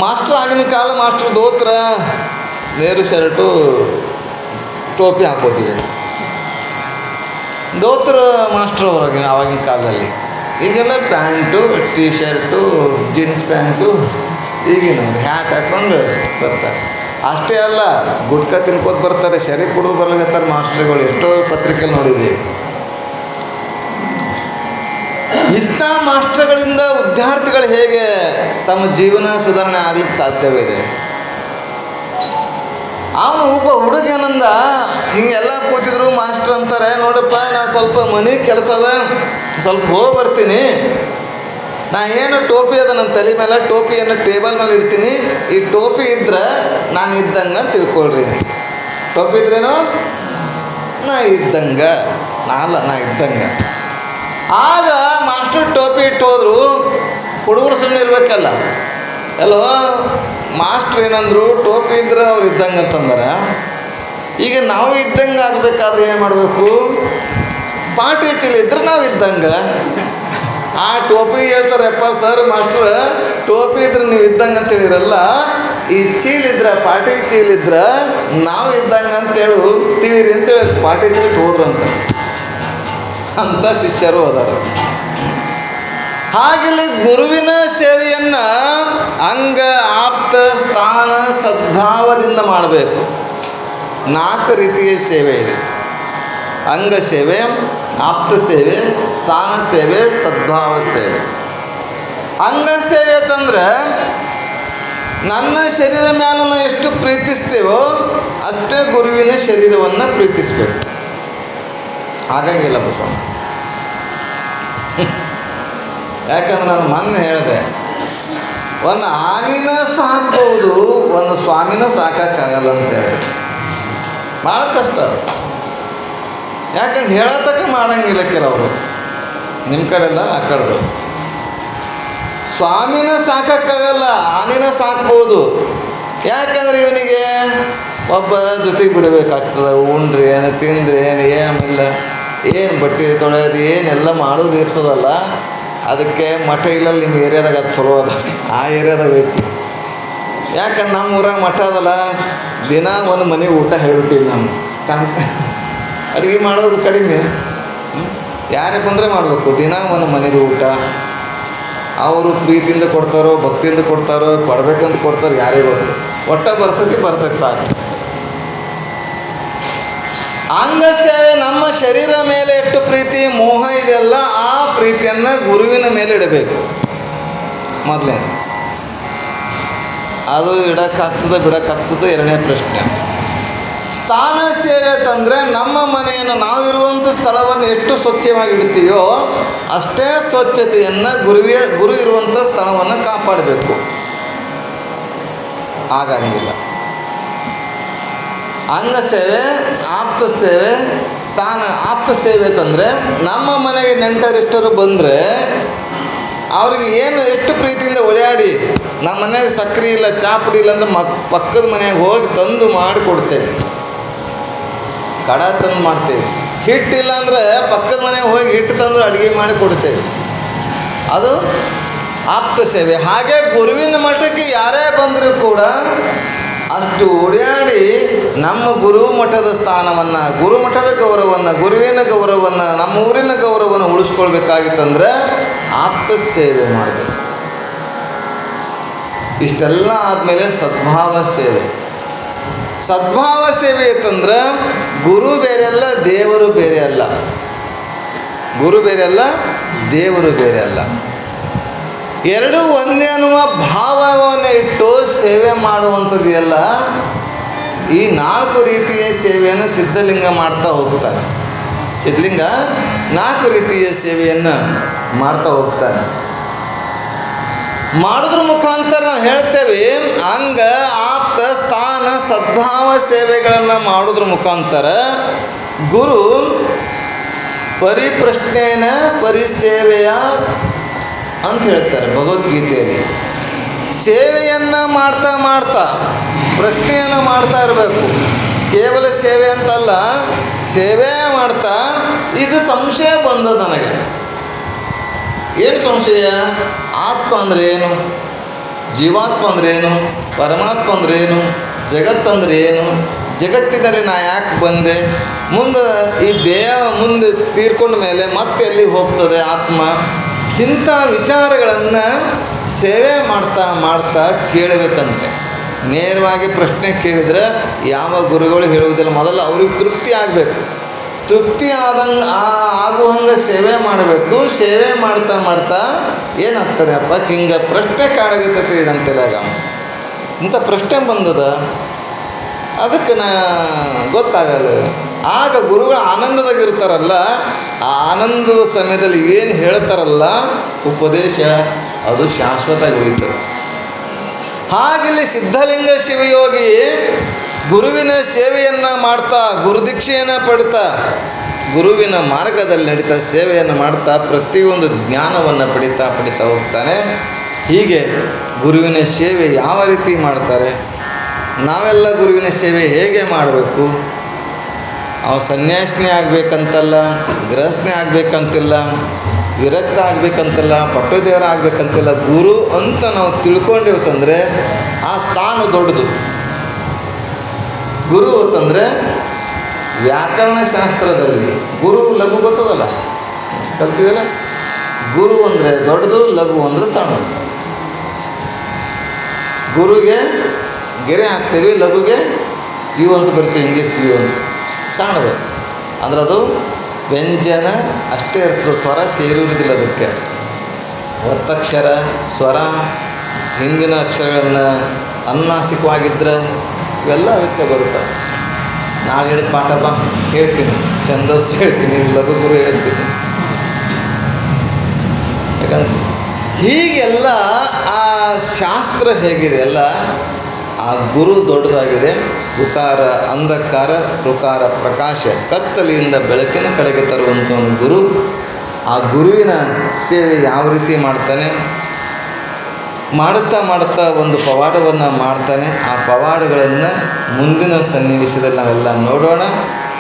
ಮಾಸ್ಟರ್ ಆಗಿನ ಕಾಲ ಮಾಸ್ಟರ್ ದೋತ್ರ, ನೇರು ಶರ್ಟು, ಟೋಪಿ ಹಾಕೋತೀವಿ. ದೋತ್ರ ಮಾಸ್ಟರ್ ಆವಾಗಿನ ಕಾಲದಲ್ಲಿ. ಈಗೆಲ್ಲ pant, T shirt, jeans pant, ಈಗಿನವ್ರು ಹ್ಯಾಟ್ ಹಾಕ್ಕೊಂಡು ಬರ್ತಾರೆ. ಅಷ್ಟೇ ಅಲ್ಲ, ಗುಟ್ಕ ತಿನ್ಕೋತ ಬರ್ತಾರೆ, ಶರಿ ಕುಡಿದು ಬರ್ಲಿಕತ್ತಾರೆ ಮಾಸ್ಟರ್ಗಳು. ಎಷ್ಟೋ ಪತ್ರಿಕೆಯಲ್ಲಿ ನೋಡಿದ್ದೀವಿ. ಇಂಥ ಮಾಸ್ಟರ್ಗಳಿಂದ ವಿದ್ಯಾರ್ಥಿಗಳು ಹೇಗೆ ತಮ್ಮ ಜೀವನ ಸುಧಾರಣೆ ಆಗ್ಲಿಕ್ಕೆ ಸಾಧ್ಯವಿದೆ. ಅವನು ಒಬ್ಬ ಹುಡುಗ ಏನಂದ, ಹಿಂಗೆಲ್ಲ ಕೂತಿದ್ರು. ಮಾಸ್ಟರ್ ಅಂತಾರೆ, ನೋಡಪ್ಪ ನಾನು ಸ್ವಲ್ಪ ಮನೆ ಕೆಲಸ ಅದ, ಸ್ವಲ್ಪ ಹೋಗಿ ಬರ್ತೀನಿ. ನಾ ಏನು ಟೋಪಿ ಅದ ನನ್ನ ತಲೆ ಮೇಲೆ, ಟೋಪಿಯನ್ನು ಟೇಬಲ್ ಮೇಲೆ ಇಡ್ತೀನಿ. ಈ ಟೋಪಿ ಇದ್ರೆ ನಾನು ಇದ್ದಂಗೆ ತಿಳ್ಕೊಳ್ರಿ. ಟೋಪಿ ಇದ್ರೇನು? ನಾ ಇದ್ದಂಗೆ, ನಾ ಇದ್ದಂಗೆ. ಆಗ ಮಾಸ್ಟರ್ ಟೋಪಿ ಇಟ್ಟು ಹೋದ್ರು. ಹುಡುಗರು ಸುಮ್ಮನೆ ಇರ್ಬೇಕಲ್ಲ. ಎಲ್ಲೋ ಮಾಸ್ಟ್ರ್ ಏನಂದ್ರು, ಟೋಪಿ ಇದ್ರೆ ಅವ್ರು ಇದ್ದಂಗೆ ಅಂತಂದ್ರೆ. ಈಗ ನಾವು ಇದ್ದಂಗೆ ಆಗಬೇಕಾದ್ರೆ ಏನು ಮಾಡಬೇಕು? ಪಾಟಿ ಚೀಲ ಇದ್ರೆ ನಾವು ಇದ್ದಂಗೆ. ಆ ಟೋಪಿ ಹೇಳ್ತಾರಪ್ಪ ಸರ್ ಮಾಸ್ಟ್ರ್, ಟೋಪಿ ಇದ್ರೆ ನೀವು ಇದ್ದಂಗೆ ಅಂತೇಳಿರಲ್ಲ, ಈ ಚೀಲಿದ್ರೆ, ಪಾಟಿ ಚೀಲಿದ್ರೆ ನಾವು ಇದ್ದಂಗೆ ಅಂತೇಳು ತಿಳಿರಿ ಅಂತೇಳಿ ಪಾಟಿ ಚೀಲಿಟ್ಟು ಹೋದ್ರು ಅಂತ ಶಿಷ್ಯರು ಹೋದಾರ. ಹಾಗೆಲ್ಲಿ ಗುರುವಿನ ಸೇವೆಯನ್ನು ಅಂಗ, ಆಪ್ತ, ಸ್ಥಾನ, ಸದ್ಭಾವದಿಂದ ಮಾಡಬೇಕು. 4 ರೀತಿಯ ಸೇವೆ ಇದೆ: ಅಂಗ ಸೇವೆ, ಆಪ್ತ ಸೇವೆ, ಸ್ಥಾನ ಸೇವೆ, ಸದ್ಭಾವ ಸೇವೆ. ಅಂಗ ಸೇವೆ ಅಂತಂದರೆ ನನ್ನ ಶರೀರ ಮೇಲೆ ನಾವು ಎಷ್ಟು ಪ್ರೀತಿಸ್ತೀವೋ ಅಷ್ಟೇ ಗುರುವಿನ ಶರೀರವನ್ನು ಪ್ರೀತಿಸಬೇಕು. ಹಾಗಾಗಿಲ್ಲ ಬಸವಣ್ಣ. ಯಾಕಂದ್ರೆ ನಾನು ಮೊನ್ನೆ ಹೇಳಿದೆ, ಒಂದು ಆನಿನ ಸಾಕ್ಬೋದು, ಒಂದು ಸ್ವಾಮಿನ ಸಾಕೋಕ್ಕಾಗಲ್ಲ ಅಂತ ಹೇಳಿದೆ. ಭಾಳ ಕಷ್ಟ ಅದು. ಯಾಕಂದ್ರೆ ಹೇಳತಕ್ಕ ಮಾಡೋಂಗಿಲ್ಲ ಕೆಲವರು. ನಿಮ್ಮ ಕಡೆಲ್ಲ ಆ ಕಡೆದು ಸ್ವಾಮಿನ ಸಾಕೋಕ್ಕಾಗಲ್ಲ, ಆನಿನ ಸಾಕ್ಬೋದು. ಯಾಕಂದ್ರೆ ಇವನಿಗೆ ಒಬ್ಬ ಜೊತೆಗೆ ಬಿಡಬೇಕಾಗ್ತದೆ. ಉಂಡ್ರಿ ಏನು, ತಿಂದ್ರಿ ಏನು, ಏನಿಲ್ಲ, ಏನು ಬಟ್ಟೆ ತೊಳೆಯೋದು, ಏನೆಲ್ಲ ಮಾಡೋದು ಇರ್ತದಲ್ಲ. ಅದಕ್ಕೆ ಮಠ ಇಲ್ಲಲ್ಲಿ ನಿಮ್ಮ ಏರಿಯಾದಾಗ ಅದು ಚಲೋ ಅದ, ಆ ಏರಿಯಾದಾಗ ಐತಿ. ಯಾಕಂದ್ರೆ ನಮ್ಮ ಊರಾಗ ಮಠ ಅದಲ್ಲ, ದಿನ ಒಂದು ಮನೆಗೆ ಊಟ ಹೇಳಿಬಿಟ್ಟಿವಿ. ನಾನು ಅಡುಗೆ ಮಾಡೋದು ಕಡಿಮೆ, ಯಾರೇ ಬಂದರೆ ಮಾಡಬೇಕು. ದಿನ ಒಂದು ಮನೆದು ಊಟ ಅವರು ಪ್ರೀತಿಯಿಂದ ಕೊಡ್ತಾರೋ, ಭಕ್ತಿಯಿಂದ ಕೊಡ್ತಾರೋ, ಕೊಡ್ಬೇಕಂತ ಕೊಡ್ತಾರೋ ಯಾರೇ ಗೊತ್ತು. ಒಟ್ಟ ಬರ್ತೈತಿ ಸಾಕು. ಅಂಗ ಸೇವೆ ನಮ್ಮ ಶರೀರ ಮೇಲೆ ಎಷ್ಟು ಪ್ರೀತಿ ಮೋಹ ಇದೆಯಲ್ಲ, ಆ ಪ್ರೀತಿಯನ್ನು ಗುರುವಿನ ಮೇಲೆ ಇಡಬೇಕು. ಮೊದಲೇ ಅದು ಇಡೋಕ್ಕಾಗ್ತದೆ, ಬಿಡೋಕ್ಕಾಗ್ತದೆ, 2ನೇ ಪ್ರಶ್ನೆ. ಸ್ಥಾನ ಸೇವೆ ಅಂತಂದರೆ ನಮ್ಮ ಮನೆಯನ್ನು, ನಾವಿರುವಂಥ ಸ್ಥಳವನ್ನು ಎಷ್ಟು ಸ್ವಚ್ಛವಾಗಿ ಇಡ್ತೀವೋ ಅಷ್ಟೇ ಸ್ವಚ್ಛತೆಯನ್ನು ಗುರು ಇರುವಂಥ ಸ್ಥಳವನ್ನು ಕಾಪಾಡಬೇಕು. ಆಗಂಗಿಲ್ಲ. ಅಂಗ ಸೇವೆ, ಆಪ್ತ ಸೇವೆ, ಸ್ಥಾನ. ಆಪ್ತ ಸೇವೆ ಅಂತಂದರೆ ನಮ್ಮ ಮನೆಗೆ ನೆಂಟರಿಷ್ಟರು ಬಂದರೆ ಅವ್ರಿಗೆ ಏನು ಎಷ್ಟು ಪ್ರೀತಿಯಿಂದ ಓಡಾಡಿ, ನಮ್ಮ ಮನೆಯಾಗ ಸಕ್ಕರೆ ಇಲ್ಲ, ಚಾ ಪುಡಿ ಇಲ್ಲ ಅಂದರೆ ಪಕ್ಕದ ಮನೆಯಾಗ ಹೋಗಿ ತಂದು ಮಾಡಿ ಕೊಡ್ತೇವೆ. ಕಡ ತಂದು ಮಾಡ್ತೇವೆ. ಹಿಟ್ಟಿಲ್ಲ ಅಂದರೆ ಪಕ್ಕದ ಮನೆಗೆ ಹೋಗಿ ಹಿಟ್ಟು ತಂದು ಅಡುಗೆ ಮಾಡಿ ಕೊಡ್ತೇವೆ. ಅದು ಆಪ್ತ ಸೇವೆ. ಹಾಗೆ ಗುರುವಿನ ಮಠಕ್ಕೆ ಯಾರೇ ಬಂದರೂ ಕೂಡ ಅಷ್ಟು ಓಡಾಡಿ ನಮ್ಮ ಗುರುಮಠದ ಸ್ಥಾನವನ್ನು, ಗುರುಮಠದ ಗೌರವವನ್ನು, ಗುರುವಿನ ಗೌರವವನ್ನು, ನಮ್ಮ ಊರಿನ ಗೌರವವನ್ನು ಉಳಿಸ್ಕೊಳ್ಬೇಕಾಗಿತ್ತಂದ್ರೆ ಆಪ್ತ ಸೇವೆ ಮಾಡಬೇಕು. ಇಷ್ಟೆಲ್ಲ ಆದಮೇಲೆ ಸದ್ಭಾವ ಸೇವೆ. ಸದ್ಭಾವ ಸೇವೆ ಇತ್ತಂದ್ರೆ ಗುರು ಬೇರೆ ಅಲ್ಲ, ದೇವರು ಬೇರೆ ಅಲ್ಲ. ಗುರು ಬೇರೆ ಅಲ್ಲ, ದೇವರು ಬೇರೆ ಅಲ್ಲ. ಎರಡೂ ಒಂದೇ ಅನ್ನುವ ಭಾವವನ್ನು ಇಟ್ಟು ಸೇವೆ ಮಾಡುವಂಥದ್ದು ಎಲ್ಲ. ಈ 4 ರೀತಿಯ ಸೇವೆಯನ್ನು ಸಿದ್ಧಲಿಂಗ ಮಾಡ್ತಾ ಹೋಗ್ತಾನೆ. ಸಿದ್ಧಲಿಂಗ 4 ರೀತಿಯ ಸೇವೆಯನ್ನು ಮಾಡ್ತಾ ಹೋಗ್ತಾನೆ. ಮಾಡೋದ್ರ ಮುಖಾಂತರ ನಾವು ಹೇಳ್ತೇವೆ ಅಂಗ ಆಪ್ತ ಸ್ಥಾನ ಸದ್ಭಾವ ಸೇವೆಗಳನ್ನು ಮಾಡೋದ್ರ ಮುಖಾಂತರ ಗುರು ಪರಿಪ್ರಶ್ನೇನ ಪರಿಸೇವೆಯ ಅಂತ ಹೇಳ್ತಾರೆ ಭಗವದ್ಗೀತೆಯಲ್ಲಿ. ಸೇವೆಯನ್ನು ಮಾಡ್ತಾ ಮಾಡ್ತಾ ಪ್ರಶ್ನೆಯನ್ನು ಮಾಡ್ತಾ ಇರಬೇಕು. ಕೇವಲ ಸೇವೆ ಅಂತಲ್ಲ, ಸೇವೆ ಮಾಡ್ತಾ ಇದು ಸಂಶಯ ಬಂದದ ನನಗೆ. ಏನು ಸಂಶಯ? ಆತ್ಮ ಅಂದರೆ ಏನು, ಜೀವಾತ್ಮ ಅಂದರೆ ಏನು, ಪರಮಾತ್ಮ ಅಂದರೆ ಏನು, ಜಗತ್ತಂದ್ರೆ ಏನು, ಜಗತ್ತಿನಲ್ಲಿ ನಾ ಯಾಕೆ ಬಂದೆ, ಮುಂದೆ ಈ ದೇಹ ಮುಂದೆ ತೀರ್ಕೊಂಡ ಮೇಲೆ ಮತ್ತೆ ಎಲ್ಲಿಗೆ ಹೋಗ್ತದೆ ಆತ್ಮ, ಇಂಥ ವಿಚಾರಗಳನ್ನು ಸೇವೆ ಮಾಡ್ತಾ ಮಾಡ್ತಾ ಕೇಳಬೇಕಂತೆ. ನೇರವಾಗಿ ಪ್ರಶ್ನೆ ಕೇಳಿದರೆ ಯಾವ ಗುರುಗಳು ಹೇಳುವುದಿಲ್ಲ. ಮೊದಲು ಅವ್ರಿಗೆ ತೃಪ್ತಿ ಆಗಬೇಕು. ತೃಪ್ತಿ ಆಗುವಂಗೆ ಸೇವೆ ಮಾಡಬೇಕು. ಸೇವೆ ಮಾಡ್ತಾ ಮಾಡ್ತಾ ಏನಾಗ್ತದೆ ಅಪ್ಪ, ಹಿಂಗೆ ಪ್ರಶ್ನೆ ಕಾಡಾಗತ್ತೈತಿ ಇದಂತೆಲ್ಲ. ಇಂಥ ಪ್ರಶ್ನೆ ಬಂದದ, ಅದಕ್ಕೆ ಗೊತ್ತಾಗಲ್ಲ. ಆಗ ಗುರುಗಳು ಆನಂದದಾಗಿರ್ತಾರಲ್ಲ, ಆ ಆನಂದದ ಸಮಯದಲ್ಲಿ ಏನು ಹೇಳ್ತಾರಲ್ಲ ಉಪದೇಶ, ಅದು ಶಾಶ್ವತವಾಗಿ ಉಳಿತದೆ. ಹಾಗಿಲ್ಲಿ ಸಿದ್ಧಲಿಂಗ ಶಿವಯೋಗಿ ಗುರುವಿನ ಸೇವೆಯನ್ನು ಮಾಡ್ತಾ, ಗುರುದೀಕ್ಷೆಯನ್ನು ಪಡಿತಾ, ಗುರುವಿನ ಮಾರ್ಗದಲ್ಲಿ ನಡೀತಾ ಸೇವೆಯನ್ನು ಮಾಡ್ತಾ ಪ್ರತಿಯೊಂದು ಜ್ಞಾನವನ್ನು ಪಡಿತಾ ಹೋಗ್ತಾನೆ. ಹೀಗೆ ಗುರುವಿನ ಸೇವೆ ಯಾವ ರೀತಿ ಮಾಡ್ತಾರೆ, ನಾವೆಲ್ಲ ಗುರುವಿನ ಸೇವೆ ಹೇಗೆ ಮಾಡಬೇಕು? ಅವ ಸನ್ಯಾಸಿನೇ ಆಗಬೇಕಂತಲ್ಲ, ಗೃಹಸ್ಥನೇ ಆಗಬೇಕಂತಿಲ್ಲ, ವಿರಕ್ತ ಆಗಬೇಕಂತಲ್ಲ, ಪಟ್ಟದೇವರ ಆಗಬೇಕಂತಿಲ್ಲ. ಗುರು ಅಂತ ನಾವು ತಿಳ್ಕೊಂಡಿವತ್ತಂದರೆ ಆ ಸ್ಥಾನ ದೊಡ್ಡದು. ಗುರು ಅಂತಂದರೆ ವ್ಯಾಕರಣ ಶಾಸ್ತ್ರದಲ್ಲಿ ಗುರು ಲಘು ಗೊತ್ತದಲ್ಲ, ಕಲ್ತಿದಲ್ಲ. ಗುರು ಅಂದರೆ ದೊಡ್ಡದು, ಲಘು ಅಂದರೆ ಸಣ್ಣ. ಗುರುಗೆ ಗೆರೆ ಹಾಕ್ತೇವೆ, ಲಘುಗೆ ಯು ಅಂತ ಬರ್ತೀವಿ, ಇಂಗ್ಲೀಷ್ ಯು ಅಂತ. ಸಣ್ಣದು ಅಂದ್ರೆ ಅದು ವ್ಯಂಜನ ಅಷ್ಟೇ ಇರ್ತದೆ, ಸ್ವರ ಸೇರಿರುವುದಿಲ್ಲ ಅದಕ್ಕೆ. ಒತ್ತಕ್ಷರ ಸ್ವರ ಹಿಂದಿನ ಅಕ್ಷರಗಳನ್ನು ಅನುನಾಸಿಕವಾಗಿದ್ದರೆ ಇವೆಲ್ಲ ಅದಕ್ಕೆ ಬರುತ್ತವೆ. ನಾಳೆ ಹೇಳಿದ ಪಾಠ ಹೇಳ್ತೀನಿ, ಛಂದಸ್ಸು ಹೇಳ್ತೀನಿ, ಲಘು ಗುರು ಹೇಳ್ತೀನಿ. ಯಾಕಂದ್ರೆ ಹೀಗೆಲ್ಲ ಆ ಶಾಸ್ತ್ರ ಹೇಗಿದೆ ಎಲ್ಲ, ಆ ಗುರು ದೊಡ್ಡದಾಗಿದೆ. ಋಕಾರ ಅಂಧಕಾರ, ಋಕಾರ ಪ್ರಕಾಶ, ಕತ್ತಲೆಯಿಂದ ಬೆಳಕಿನ ಕಡೆಗೆ ತರುವಂಥ ಒಂದು ಗುರು. ಆ ಗುರುವಿನ ಸೇವೆ ಯಾವ ರೀತಿ ಮಾಡ್ತಾನೆ, ಮಾಡುತ್ತಾ ಮಾಡುತ್ತಾ ಒಂದು ಪವಾಡವನ್ನು ಮಾಡ್ತಾನೆ. ಆ ಪವಾಡಗಳನ್ನು ಮುಂದಿನ ಸನ್ನಿವೇಶದಲ್ಲಿ ನಾವೆಲ್ಲ ನೋಡೋಣ.